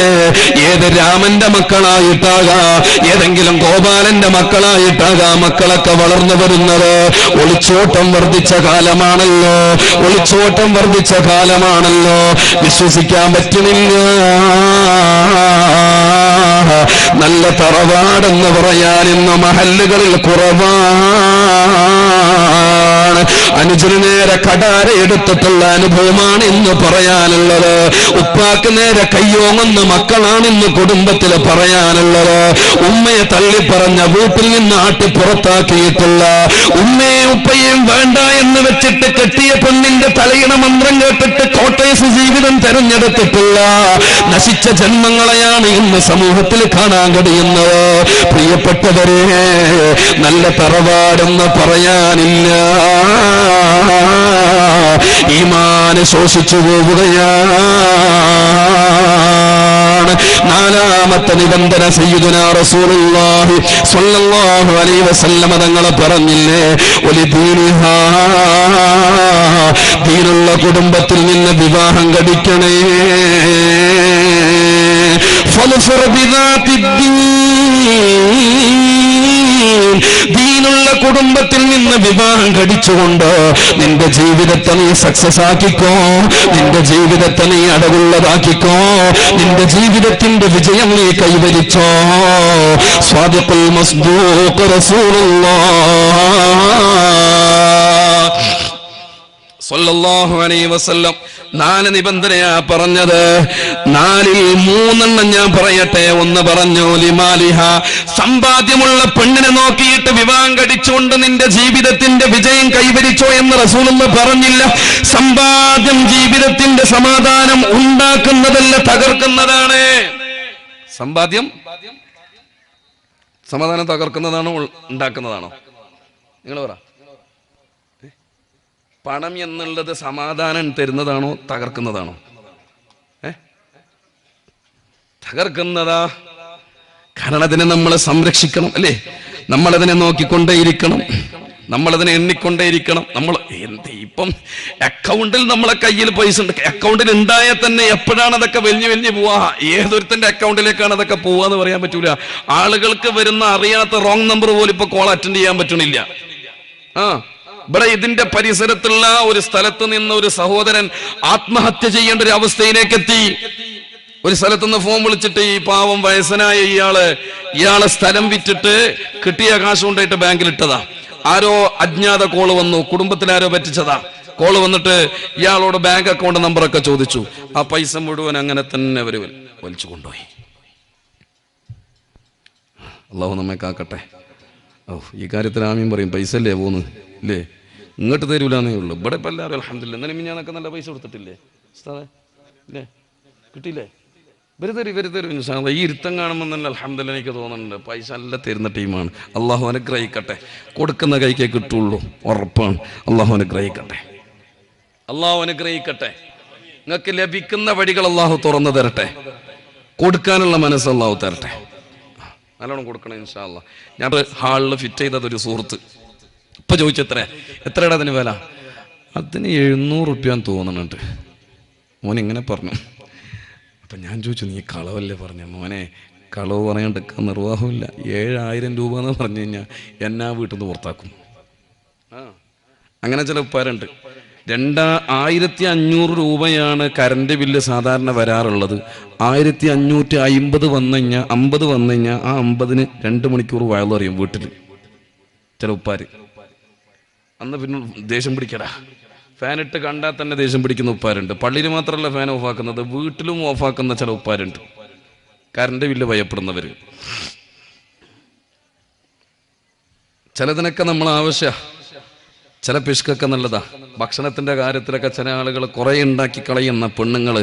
ഏത് രാമന്റെ മക്കളായിട്ടാകാം, ഏതെങ്കിലും ഗോപാലന്റെ മക്കളായിട്ടാകാം മക്കളൊക്കെ വളർന്നു വരുന്നത്. ഒളിച്ചോട്ടം വർദ്ധിച്ച കാലമാണല്ലോ. വിശ്വസിക്കാൻ പറ്റുന്നില്ല. നല്ല തറവാടെന്ന് പറയാൻ ഇന്ന് മഹല്ലുകളിൽ കുറവാണ്. അനുജന് നേരെ കടാര എടുത്തിട്ടുള്ള അനുഭവമാണ് ഇന്ന് പറയാനുള്ളത്. ഉപ്പാക്ക് നേരെ കയ്യോങ്ങുന്ന മക്കളാണ് ഇന്ന് കുടുംബത്തിൽ പറയാനുള്ളത്. ഉമ്മയെ തള്ളിപ്പറഞ്ഞ വീട്ടിൽ നിന്ന് ആട്ടി പുറത്താക്കിയിട്ടുള്ള, ഉമ്മയും ഉപ്പയും വേണ്ട എന്ന് വെച്ചിട്ട് കെട്ടിയ പെണ്ണിന്റെ തലയിണ മന്ത്രം കേട്ടിട്ട് കോട്ടേഴ്സ് ജീവിതം തെരഞ്ഞെടുത്തിട്ടുള്ള നശിച്ച ജന്മങ്ങളെയാണ് ഇന്ന് സമൂഹത്തിൽ കാണാൻ കഴിയുന്നത്. പ്രിയപ്പെട്ടവരെ, നല്ല തറവാടെന്ന് പറയാനില്ല. ഈമാന് ശോഷിച്ചു പോവുകയാണ്. നാലാമത്തെ നിബന്ധന സയ്യിദുനാ റസൂലുള്ളാഹി സ്വല്ലല്ലാഹു അലൈഹി വസല്ലമ തങ്ങൾ പറഞ്ഞില്ലേ, ഒലിദീനിഹാ, ദീനുള്ള കുടുംബത്തിൽ നിന്ന് വിവാഹം കഴിക്കണേ. ഫൽഫർ ബിദാത്തിദ്ദീൻ, ദീനുള്ള കുടുംബത്തിൽ നിന്ന് വിവാഹം കഴിച്ചുകൊണ്ട് നിന്റെ ജീവിതത്തെ നീ സക്സസ് ആക്കിക്കോ, നിന്റെ ജീവിതത്തെ നീ അടവുള്ളതാക്കിക്കോ, നിന്റെ ജീവിതത്തിന്റെ വിജയം നീ കൈവരിച്ചോ. സ്വാദിഖുൽ മസ്ദൂഖ് റസൂലുള്ളാഹ് സ്വല്ലല്ലാഹു അലൈഹി വസല്ലം 4 നിബന്ധനയാ പറഞ്ഞത്. 4ൽ 3 ഞാൻ പറയട്ടെ. ഒന്ന് പറഞ്ഞു, ലിമാലിഹ, സമ്പാദ്യമുള്ള പെണ്ണിനെ നോക്കിയിട്ട് വിവാഹം കഴിച്ചുകൊണ്ട് നിന്റെ ജീവിതത്തിന്റെ വിജയം കൈവരിച്ചോ എന്ന് റസൂലുള്ളാഹി പറഞ്ഞില്ല. സമ്പാദ്യം ജീവിതത്തിന്റെ സമാധാനം ഉണ്ടാക്കുന്നതല്ല, തകർക്കുന്നതാണ്. സമ്പാദ്യം സമാധാനം തകർക്കുന്നതാണോ ഉണ്ടാക്കുന്നതാണോ? നിങ്ങൾ പറ. പണം എന്നുള്ളത് സമാധാനം തരുന്നതാണോ തകർക്കുന്നതാണോ? തകർക്കുന്നതാ. കാരണം അതിനെ നമ്മൾ സംരക്ഷിക്കണം, അല്ലേ? നമ്മളതിനെ നോക്കിക്കൊണ്ടേയിരിക്കണം, നമ്മളതിനെ എണ്ണിക്കൊണ്ടേയിരിക്കണം. നമ്മൾ ഇപ്പം അക്കൗണ്ടിൽ നമ്മളെ കയ്യിൽ പൈസ ഉണ്ട്, അക്കൗണ്ടിൽ ഉണ്ടായാൽ തന്നെ എപ്പോഴാണ് അതൊക്കെ വലിഞ്ഞു പോവാ, ഏതൊരുത്തന്റെ അക്കൗണ്ടിലേക്കാണ് അതൊക്കെ പോവാന്ന് പറയാൻ പറ്റൂല. ആളുകൾക്ക് വരുന്ന അറിയാത്ത റോങ് നമ്പർ പോലും ഇപ്പൊ കോൾ അറ്റൻഡ് ചെയ്യാൻ പറ്റണില്ല. ഇവിടെ ഇതിന്റെ പരിസരത്തുള്ള ഒരു സ്ഥലത്ത് നിന്ന് ഒരു സഹോദരൻ ആത്മഹത്യ ചെയ്യേണ്ട ഒരു അവസ്ഥയിലേക്ക് എത്തി. ഒരു സ്ഥലത്തുനിന്ന് ഫോൺ വിളിച്ചിട്ട് ഈ പാവം വയസ്സനായ ഇയാളെ സ്ഥലം വിറ്റിട്ട് കിട്ടിയ കാശ് കൊണ്ടായിട്ട് ബാങ്കിൽ ഇട്ടതാ. ആരോ അജ്ഞാത കോള് വന്നു, കുടുംബത്തിലാരോ പറ്റിച്ചതാ. കോള് വന്നിട്ട് ഇയാളോട് ബാങ്ക് അക്കൗണ്ട് നമ്പറൊക്കെ ചോദിച്ചു. ആ പൈസ മുഴുവൻ അങ്ങനെ തന്നെ അവര് വലിച്ചു കൊണ്ടുപോയി. അള്ളാഹു നമ്മെ കാക്കട്ടെ. ഈ കാര്യത്തിൽ ആമീൻ പറയും. പൈസ അല്ലേ പോന്ന്, ഇല്ലേ? ഇങ്ങോട്ട് തരൂലെന്നേ ഉള്ളൂ. ഇവിടെ ഇപ്പം എല്ലാവരും അൽഹംദുലില്ലാ എന്നാലും ഞാനൊക്കെ നല്ല പൈസ കൊടുത്തിട്ടില്ലേ ഇല്ലേ? കിട്ടിയില്ലേ? ഇവര് തരും ഇൻഷാ അല്ലാഹ്. ഈ ഇരുത്തം കാണുമ്പോൾ തന്നെ അൽഹംദുലില്ലാ എനിക്ക് തോന്നുന്നുണ്ട് പൈസ നല്ല തരുന്ന ടീമാണ്. അള്ളാഹു അനുഗ്രഹിക്കട്ടെ. കൊടുക്കുന്ന കൈക്കേ കിട്ടുള്ളൂ, ഉറപ്പാണ്. അള്ളാഹു അനുഗ്രഹിക്കട്ടെ, അള്ളാഹു അനുഗ്രഹിക്കട്ടെ. നിങ്ങൾക്ക് ലഭിക്കുന്ന വഴികൾ അള്ളാഹു തുറന്നു തരട്ടെ. കൊടുക്കാനുള്ള മനസ്സ് അള്ളാഹു തരട്ടെ. നല്ലോണം കൊടുക്കണം ഇൻഷാ അല്ലാഹ്. ഞാൻ ഹാളിൽ ഫിറ്റ് ചെയ്തതൊരു സുഹൃത്ത് ഇപ്പൊ എത്രയുടെ അതിന് വില? അതിന് 700 രൂപ തോന്നുന്നുണ്ട്. മോൻ ഇങ്ങനെ പറഞ്ഞു. അപ്പം ഞാൻ ചോദിച്ചു, നീ കളവല്ലേ പറഞ്ഞ? മോനെ, കളവ് പറയാണ്ടിരിക്കാൻ നിർവാഹമില്ല. 7000 രൂപ എന്ന് പറഞ്ഞു കഴിഞ്ഞാൽ എന്നാ വീട്ടിൽ നിന്ന് പുറത്താക്കും. അങ്ങനെ ചില ഉപ്പാരുണ്ട്. 2500 രൂപയാണ് കറണ്ട് ബില്ല് സാധാരണ വരാറുള്ളത്. 1550 വന്നു കഴിഞ്ഞാൽ 50 വന്നു കഴിഞ്ഞാൽ ആ 50-ന് 2 മണിക്കൂർ വയലറിയും വീട്ടിൽ ചില ഉപ്പാര്. അന്ന് പിന്നെ ദേഷ്യം പിടിക്കടാ. ഫാൻ ഇട്ട് കണ്ടാൽ തന്നെ ദേഷ്യം പിടിക്കുന്ന ഉപ്പാരുണ്ട്. പള്ളിയിൽ മാത്രമല്ല ഫാൻ ഓഫാക്കുന്നത്, വീട്ടിലും ഓഫാക്കുന്ന ചില ഉപ്പാരുണ്ട്. Current bill ഭയപ്പെടുന്നവർ. ചിലതിനൊക്കെ നമ്മൾ ആവശ്യ, ചില പിഷ്കൊക്കെ നല്ലതാ. ഭക്ഷണത്തിന്റെ കാര്യത്തിലൊക്കെ ചില ആളുകൾ കുറെ ഉണ്ടാക്കി കളയുന്ന പെണ്ണുങ്ങൾ,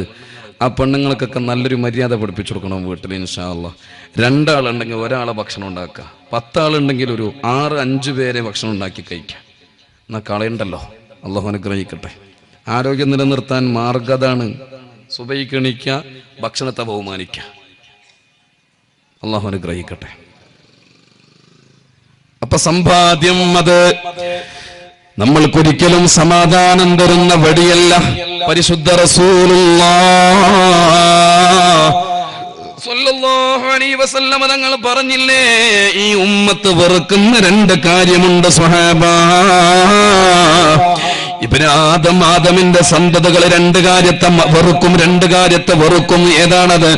ആ പെണ്ണുങ്ങൾക്കൊക്കെ നല്ലൊരു മര്യാദ പഠിപ്പിച്ചു കൊടുക്കണം വീട്ടിൽ ഇൻഷാ അല്ലാഹ്. 2 ആളുണ്ടെങ്കിൽ ഒരാളെ ഭക്ഷണം ഉണ്ടാക്കുക, 10 ആളുണ്ടെങ്കിൽ ഒരു 6-5 പേരെ ഭക്ഷണം ഉണ്ടാക്കി കഴിക്കുക. എന്നാൽ കളയണ്ടല്ലോ. അള്ളാഹു അനുഗ്രഹിക്കട്ടെ. ആരോഗ്യം നിലനിർത്താൻ മാർഗതാണ് സുബഹിക്ക് എണീക്കുക, ഭക്ഷണത്തെ ബഹുമാനിക്കുക. അള്ളാഹു അനുഗ്രഹിക്കട്ടെ. അപ്പൊ സമ്പാദ്യം അത് നമ്മൾക്കൊരിക്കലും സമാധാനം തരുന്ന വഴിയല്ല. പരിശുദ്ധ സ്വല്ലല്ലാഹു അലൈഹി വസല്ലം തങ്ങൾ പറഞ്ഞില്ലേ, ഈ ഉമ്മത്ത് വെറുക്കുന്ന 2 കാര്യമുണ്ട് സ്വഹാബാ. ഇബ്നു ആദമിന്റെ സന്തതികൾ 2 കാര്യത്തെ വെറുക്കും, 2 കാര്യത്തെ വെറുക്കും. ഏതാണത്?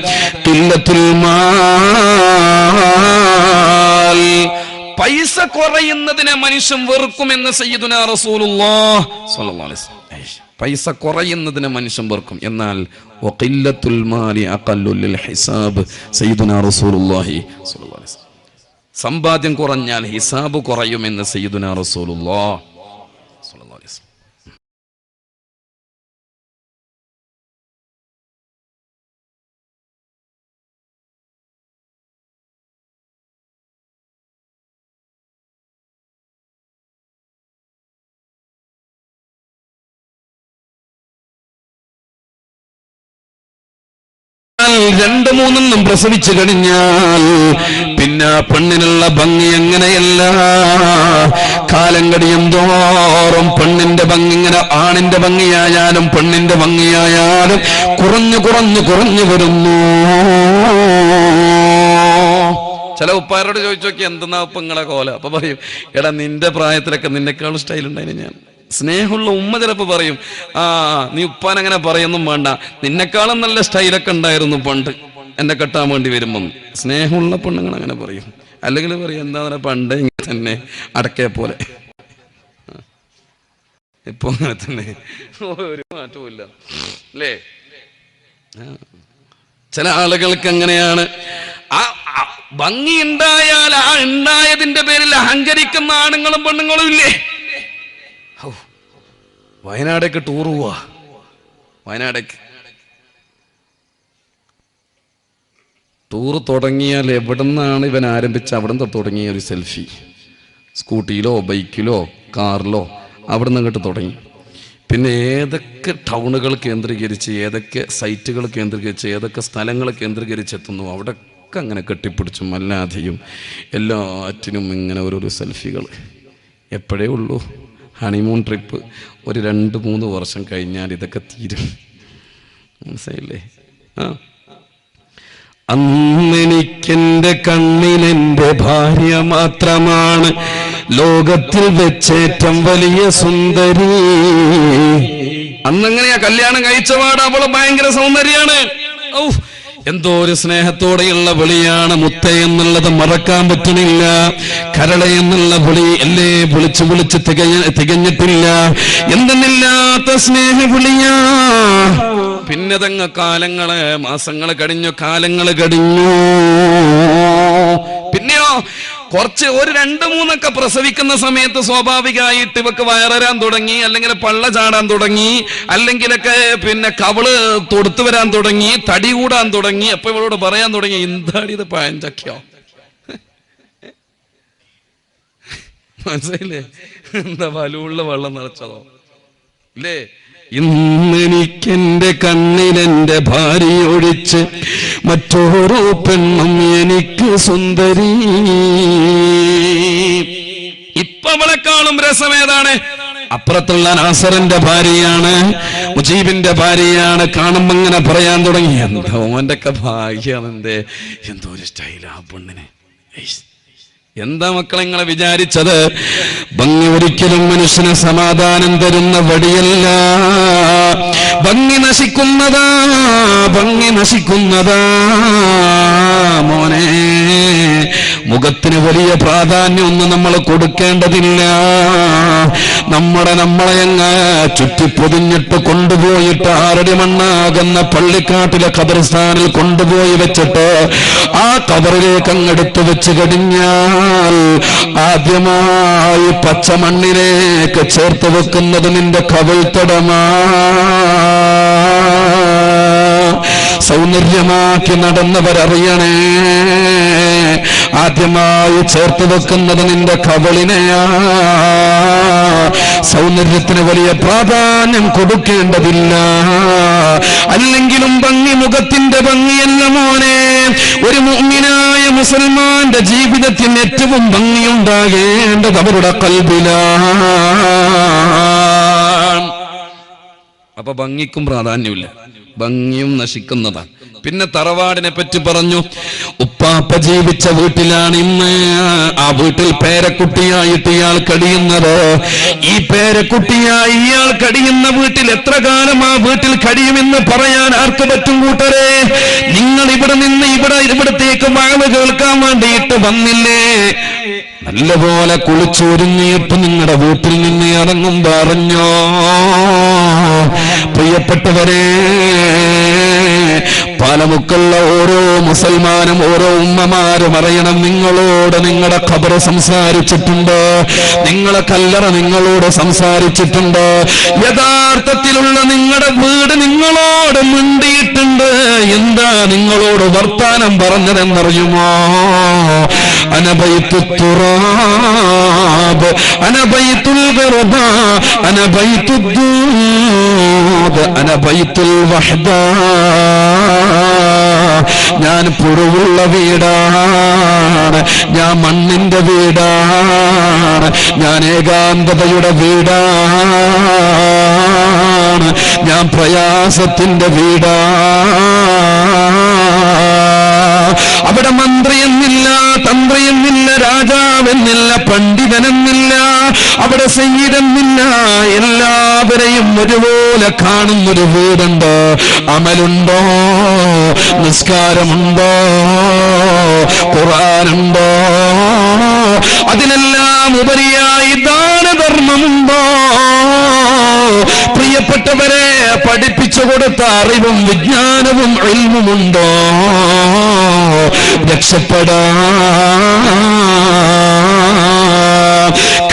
ഖില്ലത്തുൽ മാൽ, പൈസ കുറയുന്നതിനെ മനുഷ്യൻ വെറുക്കുമെന്ന് സയ്യിദുനാ റസൂലുള്ളാഹി സ്വല്ലല്ലാഹു അലൈഹി വസല്ലം. പൈസ കുറയുന്നതിനെ മനുഷ്യൻ വെറുക്കും. എന്നാൽ വഖില്ലത്തുൽ മാലി അഖല്ലു ലിൽ ഹിസാബ്, സയ്യിദുനാ റസൂലുള്ളാഹി സ്വല്ലല്ലാഹു അലൈഹി വസല്ലം. സമ്പാദ്യം കുറഞ്ഞാൽ ഹിസാബ് കുറയുമെന്ന് സയ്യിദുനാ റസൂലുള്ളാഹി സ്വല്ലല്ലാഹു അലൈഹി വസല്ലം. രണ്ട് മൂന്നെണ്ണം പ്രസവിച്ചു കഴിഞ്ഞാൽ പിന്നെ പെണ്ണിനുള്ള ഭംഗി എങ്ങനെയല്ല. കാലം കഴിയും തോറും പെണ്ണിന്റെ ഭംഗി ഇങ്ങനെ ആണിന്റെ ഭംഗിയായാലും പെണ്ണിന്റെ ഭംഗിയായാലും കുറഞ്ഞു വരുന്നു. ചില ഉപ്പാരോട് ചോദിച്ചു നോക്കി, എന്തെന്നാ ഇപ്പൊ നിങ്ങളെ കോല? അപ്പൊ പറയും, എടാ നിന്റെ പ്രായത്തിലൊക്കെ നിന്നെക്കാളും സ്റ്റൈൽ ഉണ്ടായിരുന്നു ഞാൻ. സ്നേഹമുള്ള ഉമ്മ ചിലപ്പോ പറയും, നീ ഉപ്പാൻ അങ്ങനെ പറയൊന്നും വേണ്ട, നിന്നെക്കാളും നല്ല സ്റ്റൈലൊക്കെ ഉണ്ടായിരുന്നു പണ്ട് എന്നെ കെട്ടാൻ വേണ്ടി വരുമ്പം. സ്നേഹമുള്ള പെണ്ണുങ്ങൾ അങ്ങനെ പറയും. അല്ലെങ്കിൽ പറയും, എന്താ പറയുക, പണ്ട് ഇങ്ങനെ തന്നെ അടക്കയെ പോലെ. ഇപ്പൊ അങ്ങനെ തന്നെ, ഒരു മാറ്റവും ഇല്ല അല്ലേ? ചില ആളുകൾക്ക് അങ്ങനെയാണ്. ആ ഭംഗി ഉണ്ടായാൽ ആ ഉണ്ടായതിന്റെ പേരിൽ അഹങ്കരിക്കുന്ന ആണുങ്ങളും പെണ്ണുങ്ങളും ഇല്ലേ? വയനാടേക്ക് ടൂർ പോവാ. വയനാടേക്ക് ടൂർ തുടങ്ങിയാൽ എവിടെ നിന്നാണ് ഇവൻ ആരംഭിച്ച അവിടെ നിന്ന് തുടങ്ങിയ ഒരു സെൽഫി. സ്കൂട്ടിയിലോ ബൈക്കിലോ കാറിലോ അവിടെ നിന്ന് ഇങ്ങോട്ട് തുടങ്ങി. പിന്നെ ഏതൊക്കെ ടൗണുകൾ കേന്ദ്രീകരിച്ച്, ഏതൊക്കെ സൈറ്റുകൾ കേന്ദ്രീകരിച്ച്, ഏതൊക്കെ സ്ഥലങ്ങൾ കേന്ദ്രീകരിച്ചെത്തുന്നു അവിടെയൊക്കെ അങ്ങനെ കെട്ടിപ്പിടിച്ചും അല്ലാതെയും എല്ലാറ്റിനും ഇങ്ങനെ ഓരോരോ സെൽഫികൾ. എപ്പോഴേ ഉള്ളൂ ഹണിമൂൺ ട്രിപ്പ്. ഒരു 2-3 വർഷം കഴിഞ്ഞാൽ ഇതൊക്കെ തീരും. മനസ്സിലായില്ലേ? അന്നെനിക്കെന്റെ കണ്ണിലെന്റെ ഭാര്യ മാത്രമാണ് ലോകത്തിൽ വെച്ചേറ്റം വലിയ സുന്ദരി. അന്നെങ്ങനെയാ കല്യാണം കഴിച്ചപാട് അവള് ഭയങ്കര സൗന്ദര്യാണ്. എന്തോ ഒരു സ്നേഹത്തോടെയുള്ള വിളിയാണ്. മുത്ത എന്നുള്ളത് മറക്കാൻ പറ്റുന്നില്ല. കരള എന്നുള്ള വിളി അല്ലേ വിളിച്ച് തികഞ്ഞിട്ടില്ല. എന്തെന്നില്ലാത്ത സ്നേഹ വിളിയാ. പിന്നെ തങ്ങ കാലങ്ങള്, മാസങ്ങള് കഴിഞ്ഞു, കാലങ്ങള് കഴിഞ്ഞു. പിന്നെയോ കുറച്ച് ഒരു 2-3 പ്രസവിക്കുന്ന സമയത്ത് സ്വാഭാവികമായിട്ട് ഇവക്ക് വയറാൻ തുടങ്ങി, അല്ലെങ്കിൽ പള്ള ചാടാൻ തുടങ്ങി, അല്ലെങ്കിലൊക്കെ പിന്നെ കവള് തൊടുത്തു വരാൻ തുടങ്ങി, തടി കൂടാൻ തുടങ്ങി. അപ്പൊ ഇവളോട് പറയാൻ തുടങ്ങി, എന്താടി ഇത് പഴഞ്ചക്കയോ? മനസ്സിലായില്ലേ? എന്താ വലുവുള്ള വെള്ളം നിറച്ചതോ ഇല്ലേ? ഇന്നെനിക്കെന്റെ കണ്ണിലെന്റെ ഭാര്യ ഒഴിച്ച് മറ്റോരോ പെണ്ണും എനിക്ക് സുന്ദരി. ഇപ്പൊ അവളെക്കാളും രസമേതാണ്? അപ്പുറത്തുള്ള നാസറിന്റെ ഭാര്യയാണ്, മുജീബിന്റെ ഭാര്യയാണ്. കാണുമ്പോ ഇങ്ങനെ പറയാൻ തുടങ്ങി, എന്താ ഓന്റെ ഒക്കെ ഭാഗ്യം, എന്തോ ഒരു സ്റ്റൈലാ പെണ്ണിന്. എന്താ മക്കളെ നിങ്ങളെ വിചാരിച്ചത്? ഭംഗി ഒരിക്കലും മനുഷ്യന് സമാധാനം തരുന്ന വടിയല്ല. ഭംഗി നശിക്കുന്നതാ, ഭംഗി നശിക്കുന്നതാ മോനെ. മുഖത്തിന് വലിയ പ്രാധാന്യമൊന്നും നമ്മൾ കൊടുക്കേണ്ടതില്ല. നമ്മളെ അങ്ങ് ചുറ്റിപ്പൊതിഞ്ഞിട്ട് കൊണ്ടുപോയിട്ട് 6 മണ്ണാകുന്ന പള്ളിക്കാട്ടിലെ ഖബർസ്ഥാനിൽ കൊണ്ടുപോയി വെച്ചിട്ട് ആ ഖബറിലേക്ക് അങ്ങെടുത്ത് വെച്ച് കഴിഞ്ഞാൽ ആദ്യമായി പച്ചമണ്ണിലേക്ക് ചേർത്ത് വെക്കുന്നത് നിന്റെ കവിൾത്തടമാ. സൗന്ദര്യമാക്കി നടന്നവരറിയണേ, ആദ്യമായി ചേർത്ത് വെക്കുന്നത് നിന്റെ കവളിനെയാ. സൗന്ദര്യത്തിന് വലിയ പ്രാധാന്യം കൊടുക്കേണ്ടതില്ല. അല്ലെങ്കിലും ഭംഗി മുഖത്തിന്റെ ഭംഗിയല്ല മോനെ. ഒരു മുഅ്മിനായ മുസൽമാന്റെ ജീവിതത്തിൽ ഏറ്റവും ഭംഗിയുണ്ടാകേണ്ടത് അവരുടെ ഖൽബിലാണ്. അപ്പൊ ഭംഗിക്കും പ്രാധാന്യമില്ല, ഭംഗിയും നശിക്കുന്നതാണ്. പിന്നെ തറവാടിനെ പറ്റി പറഞ്ഞു. ഉപ്പാപ്പ ജീവിച്ച വീട്ടിലാണ് ഇന്ന്. ആ വീട്ടിൽ പേരക്കുട്ടിയായിട്ട് ഇയാൾ കഴിയുന്നത്. ഈ പേരക്കുട്ടിയായി ഇയാൾ കഴിയുന്ന വീട്ടിൽ എത്ര കാലം ആ വീട്ടിൽ കഴിയുമെന്ന് പറയാൻ ആർക്ക് പറ്റും കൂട്ടരെ? നിങ്ങൾ ഇവിടെ നിന്ന് ഇവിടത്തേക്ക് മഴ കേൾക്കാൻ വേണ്ടിയിട്ട് വന്നില്ലേ? നല്ലപോലെ കുളിച്ചൊരുങ്ങിയിട്ട് നിങ്ങളുടെ വീട്ടിൽ നിന്ന് ഇറങ്ങുമ്പോ അറിഞ്ഞോ പ്രിയപ്പെട്ടവരെ, പാലമുക്കുള്ള ഓരോ മുസൽമാനും ഓരോ ഉമ്മമാരും അറിയണം, നിങ്ങളോട് നിങ്ങളുടെ ഖബർ സംസാരിച്ചിട്ടുണ്ട്, നിങ്ങളെ കല്ലറ നിങ്ങളോട് സംസാരിച്ചിട്ടുണ്ട്. യഥാർത്ഥത്തിലുള്ള നിങ്ങളുടെ വീട് നിങ്ങളോട് മിണ്ടിയിട്ടുണ്ട്. എന്താ നിങ്ങളോട് വർത്താനം പറഞ്ഞതെന്നറിയുമോ? അനബൈത്തു തുറാബ് അനബൈത്തുൽ ഗർബ അനബൈത്തു ദൂദ് അനബൈത്തുൽ വഹ്ദ. ഞാൻ പുഴുവുള്ള വീടാണ്, ഞാൻ മണ്ണിന്റെ വീടാണ്, ഞാൻ ഏകാന്തതയുടെ വീടാണ്, ഞാൻ പ്രയാസത്തിന്റെ വീടാണ്. അവിടെ മന്ത്രിയെന്നില്ല, തന്ത്രിയെന്നില്ല, രാജാവെന്നില്ല, പണ്ഡിതനെന്നില്ല, അവിടെ സയ്യിദെന്നില്ല. എല്ലാവരെയും ഒരുപോലെ കാണുന്നൊരു വീടുണ്ട്. അമലുണ്ടോ? നിസ്കാരമുണ്ടോ? ഖുർആനുണ്ടോ? അതിനെല്ലാം ഉപരിയായി ദാനധർമ്മമുണ്ടോ? പ്രിയപ്പെട്ടവരെ, പഠിപ്പിച്ചു കൊടുത്ത അറിവും വിജ്ഞാനവും ഇൽമുമുണ്ടോ? രക്ഷപ്പെടാൻ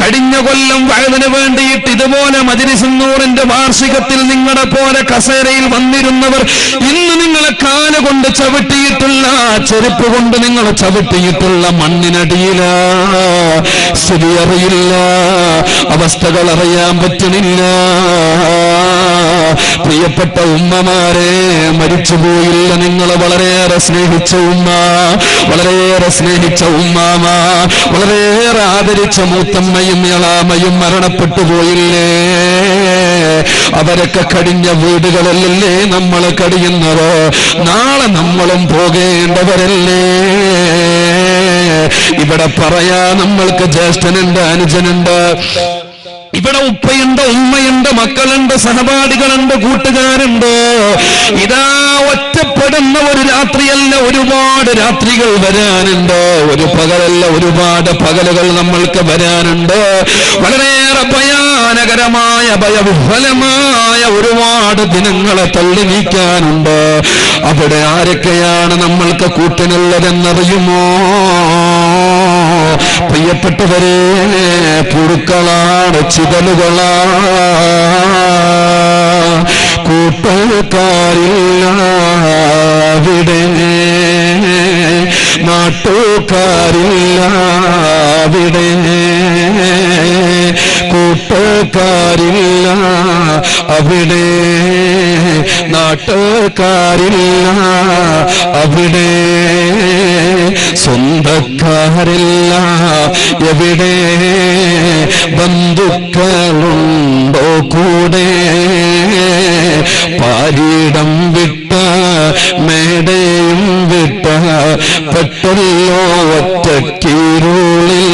കഴിഞ്ഞ കൊല്ലം വയലിന് വേണ്ടിയിട്ട് ഇതുപോലെ മജ്‌ലിസ് നൂറിന്റെ വാർഷികത്തിൽ നിങ്ങളുടെ പോലെ കസേരയിൽ വന്നിരുന്നവർ ഇന്ന് നിങ്ങളെ കാല് കൊണ്ട് ചവിട്ടിയിട്ടുള്ള, ചെരുപ്പ് കൊണ്ട് നിങ്ങൾ ചവിട്ടിയിട്ടുള്ള മണ്ണിനടിയില. സ്ഥിതി അറിയില്ല, അവസ്ഥകൾ അറിയാൻ പറ്റണില്ല. പ്രിയപ്പെട്ട ഉമ്മമാരെ, മരിച്ചുപോയില്ല നിങ്ങളെ വളരെയേറെ സ്നേഹിച്ച ഉമ്മ, വളരെയേറെ സ്നേഹിച്ച ഉമ്മാമ, വളരെയേറെ ആദരിച്ച മൂത്തമ്മയും ഇളാമയും മരണപ്പെട്ടു പോയില്ലേ? അവരൊക്കെ കഴിഞ്ഞ വീടുകളിലല്ലേ നമ്മൾ കഴിയുന്നത്? നാളെ നമ്മളും പോകേണ്ടവരല്ലേ? ഇവിടെ പറയാ നമ്മൾക്ക് ജ്യേഷ്ഠനുണ്ട്, അനുജനുണ്ട്, ഇവിടെ ഉപ്പയുണ്ട്, ഉമ്മയുണ്ട്, മക്കളുണ്ട്, സഹപാഠികളുണ്ട്, കൂട്ടുകാരുണ്ട്. ഇതാ ഒറ്റപ്പെടുന്ന ഒരു രാത്രിയല്ല, ഒരുപാട് രാത്രികൾ വരാനുണ്ട്. ഒരു പകലല്ല, ഒരുപാട് പകലുകൾ നമ്മൾക്ക് വരാനുണ്ട്. വളരെയേറെ ഭയാനകരമായ, ഭയവിഹ്വലമായ ഒരുപാട് ദിനങ്ങളെ തള്ളി നീക്കാനുണ്ട്. അവിടെ ആരൊക്കെയാണ് നമ്മൾക്ക് കൂട്ടിനുള്ളതെന്നറിയുമോ? പ്രിയപ്പെട്ടവരെ, പുഴുക്കളാണ്, ചിതലുകളാ, കൂട്ടുകാരില്ല അവിടെ, നാട്ടുകാരില്ല അവിടെ, കൂട്ടുകാരില്ല അവിടെ, നാട്ടുകാരില്ല അവിടെ, സ്വന്തക്കാരില്ല എവിടെ, ബന്ധുക്കളുണ്ടോ കൂടെ, പാരിടം വിട്ട മേടയും വിട്ട പെട്ടല്ലോ ഒറ്റക്കീരുളിൽ.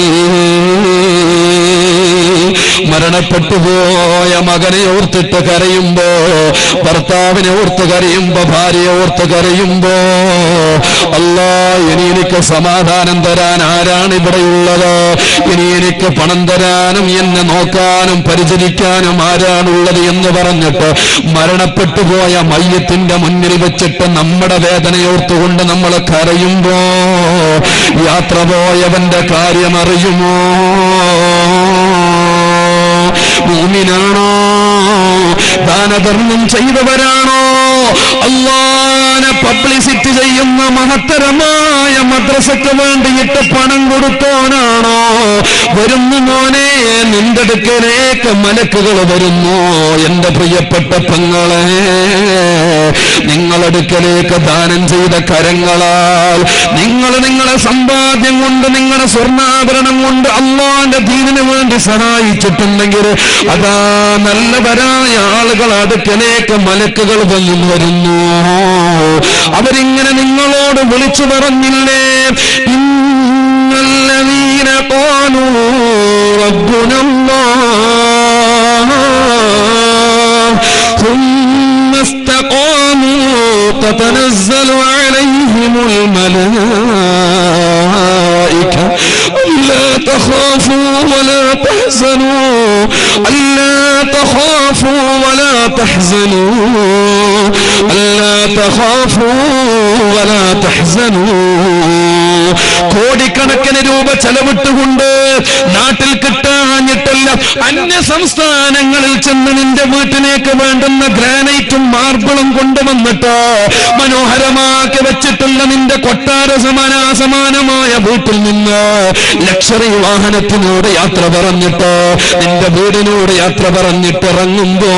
മരണപ്പെട്ടുപോയ മകനെ ഓർത്തിട്ട് കരയുമ്പോ, ഭർത്താവിനെ ഓർത്ത് കരയുമ്പോ, ഭാര്യയെ ഓർത്ത് കരയുമ്പോ, അല്ലാ ഇനി എനിക്ക് സമാധാനം തരാൻ ആരാണ് ഇവിടെയുള്ളത്? ഇനി എനിക്ക് പണം തരാനും എന്നെ നോക്കാനും പരിചരിക്കാനും ആരാണുള്ളത് എന്ന് പറഞ്ഞിട്ട് മരണപ്പെട്ടുപോയ മയ്യത്തിന്റെ മുന്നിൽ വെച്ചിട്ട് നമ്മുടെ വേദനയോർത്തുകൊണ്ട് നമ്മൾ കരയുമ്പോ, യാത്ര പോയവന്റെ കാര്യം അറിയുമോ? മുഅ്മിനാണോ? ദാനധർമ്മം ചെയ്തവരാണോ? അല്ലാഹുവിനെ പബ്ലിസിറ്റി ചെയ്യുന്ന മഹത്തരമായ മദ്രസയ്ക്ക് വേണ്ടിയിട്ട് പണം കൊടുത്തോനാണോ? വരുന്നു മോനെ, നിന്റെ അടുക്കലേക്ക് മലക്കുകൾ വരുന്നു. എന്റെ പ്രിയപ്പെട്ട പെങ്ങളെ, നിങ്ങളടുക്കലേക്ക് ദാനം ചെയ്ത കരങ്ങളാൽ നിങ്ങളെ സമ്പാദ്യം കൊണ്ട്, നിങ്ങളുടെ സ്വർണ്ണാഭരണം കൊണ്ട് അല്ലാഹുവിന്റെ ദീനിന് വേണ്ടി സഹായിച്ചിട്ടുണ്ടെങ്കിൽ അതാ നല്ലവരായ ആളുകൾ അടുക്കലേക്ക് മലക്കുകൾ വരുന്നു. അവരിങ്ങനെ നിങ്ങളോട് വിളിച്ചു പറഞ്ഞില്ലേ, ഇന്നല്ലദീന ഖാലൂ റബ്ബുനല്ലാഹ് ثم استقاموا تتنزل عليهم الملائكة ألا تخافوا ولا تحزنوا ألا تخافوا ولا تحزنوا ألا تخافوا ولا تحزنوا. കോടിക്കണക്കിന് രൂപ ചെലവിട്ടുകൊണ്ട് നാട്ടിൽ കിട്ടാഞ്ഞിട്ടല്ല, അന്യ സംസ്ഥാനങ്ങളിൽ ചെന്ന് നിന്റെ വീട്ടിലേക്ക് വേണ്ടുന്ന ഗ്രാനൈറ്റും മാർബിളും കൊണ്ടുവന്നിട്ട് മനോഹരമാക്കി വെച്ചിട്ടുള്ള നിന്റെ കൊട്ടാര സമാനമായ വീട്ടിൽ നിന്ന് ലക്ഷറി വാഹനത്തിനോട് യാത്ര പറഞ്ഞിട്ട്, നിന്റെ വീടിനോട് യാത്ര പറഞ്ഞിട്ട് ഇറങ്ങുമ്പോ,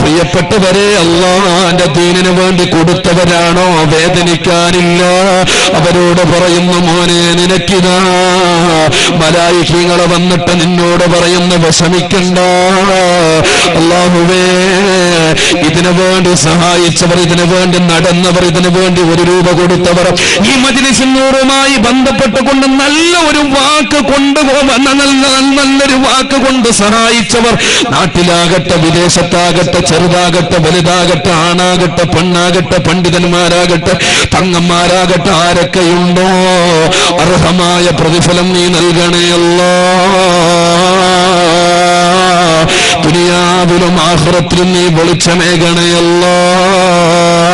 പ്രിയപ്പെട്ടവരെ, അല്ലാഹുവിന്റെ ദീനിന് വേണ്ടി കൊടുത്തവരാണോ? വേദനിക്കാനില്ല. അവരോട് പറയുന്നു, മോനെ നിനക്കിതാ മലായികകൾ വന്നിട്ട് നിന്നോട് പറയുന്നു, വിഷമിക്കണ്ട. അല്ലാഹുവേ, ഇതിനു വേണ്ടി സഹായിച്ചവർ, ഇതിനു വേണ്ടി നടന്നവർ, ഇതിനു വേണ്ടി 1 രൂപ കൊടുത്തവർ, ഈ മജ്‌ലിസ് നൂറുമായി ബന്ധപ്പെട്ടുകൊണ്ട് നല്ല ഒരു വാക്ക് നല്ലൊരു വാക്ക് കൊണ്ട് സഹായിച്ചവർ, നാട്ടിലാകട്ടെ വിദേശത്താകട്ടെ, ചെറുതാകട്ടെ വലുതാകട്ടെ, ആണാകട്ടെ പെണ്ണാകട്ടെ, പണ്ഡിതന്മാരാകട്ടെ തങ്ങന്മാരാകട്ടെ, ആരൊക്കെയുണ്ടോ അർഹമായ പ്രതിഫലം നീ നൽകണേ അല്ലാഹ്. ദുനിയാവിലും ആഖിറത്തിലും നീ വെളിച്ചമേകണേ അല്ലാഹ്.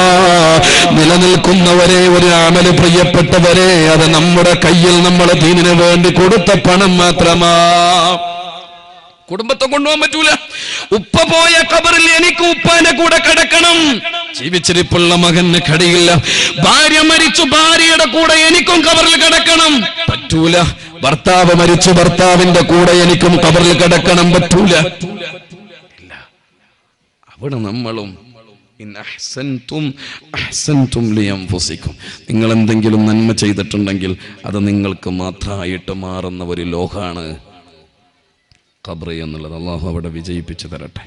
നിലനിൽക്കുന്നവരെ ഒരു അമല് പ്രിയപ്പെട്ടവരെ, അത് നമ്മുടെ കയ്യിൽ നമ്മൾ ദീനിന് വേണ്ടി കൊടുത്ത പണം മാത്രമാ. കുടുംബത്തെ കൊണ്ടുപോകാൻ പറ്റൂല. ഉപ്പ പോയ ഖബറിൽ എനിക്ക് ഉപ്പാന്റെ കൂടെ കിടക്കണം. ജീവിച്ചിരിപ്പുള്ള മകന് കടിയില്ല. ഭാര്യ മരിച്ചു, ഭാര്യയുടെ കൂടെ എനിക്കും ഖബറിൽ കിടക്കണം. പറ്റൂല. ഭർത്താവ് മരിച്ചു, ഭർത്താവിന്റെ കൂടെ എനിക്കും ഖബറിൽ കിടക്കണം. പറ്റൂല. അവിടെ നമ്മളും നിങ്ങൾ എന്തെങ്കിലും നന്മ ചെയ്തിട്ടുണ്ടെങ്കിൽ അത് നിങ്ങൾക്ക് മാത്രമായിട്ട് മാറുന്ന ഒരു ലോകാണ് ഖബർ എന്നുള്ളത്. അള്ളാഹു അവിടെ വിജയിപ്പിച്ചു തരട്ടെ.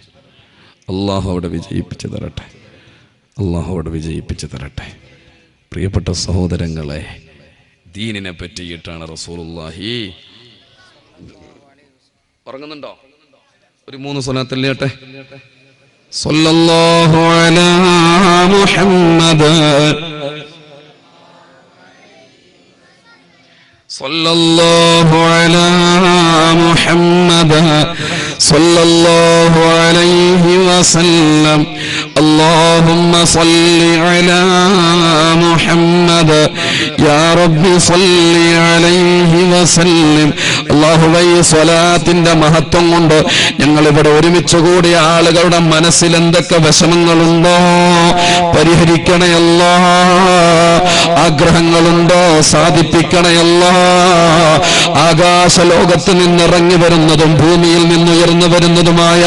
അള്ളാഹു അവിടെ വിജയിപ്പിച്ചു തരട്ടെ. അള്ളാഹു അവിടെ വിജയിപ്പിച്ചു തരട്ടെ. പ്രിയപ്പെട്ട സഹോദരങ്ങളെ, ദീനിനെ പറ്റിയിട്ടാണ് റസൂലുള്ളാഹി ഉറങ്ങുന്നുണ്ടോ? ഒരു 3 സ്വലാത്തല്ലേട്ടെ. സല്ലല്ലാഹു അലാ മുഹമ്മദ് സല്ലല്ലാഹു അലാ മുഹമ്മദ് സല്ലല്ലാഹു അലൈഹി വസല്ലം. اللهم صل على محمد يا رب صل عليه وسلم. അല്ലാഹുവേ, സ്വലാത്തിന്റെ മഹത്വം കൊണ്ട് ഞങ്ങൾ ഇവിടെ ഒരുമിച്ച് കൂടിയ ആളുകളുടെ മനസ്സിൽ എന്തൊക്കെ വിഷമങ്ങളുണ്ടോ പരിഹരിക്കണേ അല്ലാഹ്. ആഗ്രഹങ്ങളുണ്ടോ സാധിപ്പിക്കണേ അല്ലാഹ്. ആകാശലോകത്ത് നിന്നിറങ്ങി വരുന്നതും ഭൂമിയിൽ നിന്നുയർന്നു വരുന്നതുമായ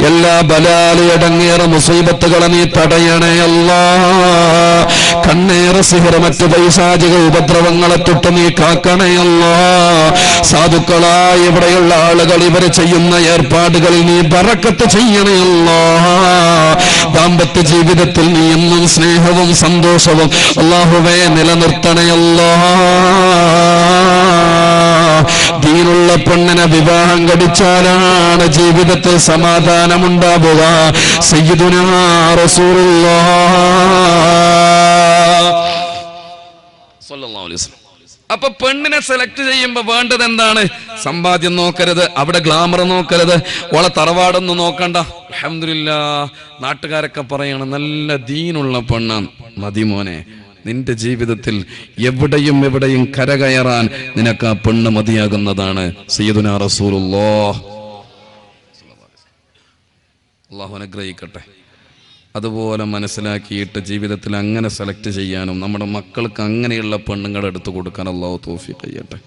എല്ലാ ബലാലയടങ്ങേറെ മുസീബത്തുകളെ നീ തടയണേ അല്ലാഹ്. കണ്ണേറെ സിഹർ, മറ്റു പൈശാചിക ഉപദ്രവങ്ങളെ തൊട്ട് നീ കാക്കണേ അല്ലാഹ്. സാധുക്കളായ ഇവിടെയുള്ള ആളുകൾ ഇവർ ചെയ്യുന്ന ഏർപ്പാടുകളിൽ നീ ബറക്കത്ത് ചെയ്യണേ അല്ലാഹ്. ദാമ്പത്യ ജീവിതത്തിൽ നീ എന്നും സ്നേഹവും സന്തോഷവും അല്ലാഹുവേ നിലനിർത്തണേ അല്ലാഹ്. ദീനുള്ള പെണ്ണിനെ വിവാഹം കഴിച്ചാലാണ് ജീവിതത്തിൽ സമാധാനമുണ്ടാവുക. സയ്യിദുനാ റസൂലുള്ളാഹ് സ്വല്ലല്ലാഹു അലൈഹി വസല്ലം. അപ്പൊ പെണ്ണിനെ സെലക്ട് ചെയ്യുമ്പോ വേണ്ടത് എന്താണ്? സമ്പാദ്യം നോക്കരുത്, അവിടെ ഗ്ലാമർ നോക്കരുത്, ഓളെ തറവാടൊന്നും നോക്കണ്ട. അൽഹംദുലില്ലാഹ്, നാട്ടുകാരൊക്കെ പറയണം നല്ല ദീനുള്ള പെണ്ണാണ്. മതി മോനെ, നിന്റെ ജീവിതത്തിൽ എവിടെയും കരകയറാൻ നിനക്ക് ആ പെണ്ണ് മതിയാകുന്നതാണ്. സയ്യിദുനാ റസൂലുള്ളാഹ്. അല്ലാഹു അനുഗ്രഹിക്കട്ടെ. അതുപോലെ മനസ്സിലാക്കിയിട്ട് ജീവിതത്തിൽ അങ്ങനെ സെലക്ട് ചെയ്യാനും നമ്മുടെ മക്കൾക്ക് അങ്ങനെയുള്ള പെണ്ണുങ്ങളെ എടുത്തു കൊടുക്കാൻ അല്ലാഹു തൗഫീഖ് ചെയ്യട്ടെ.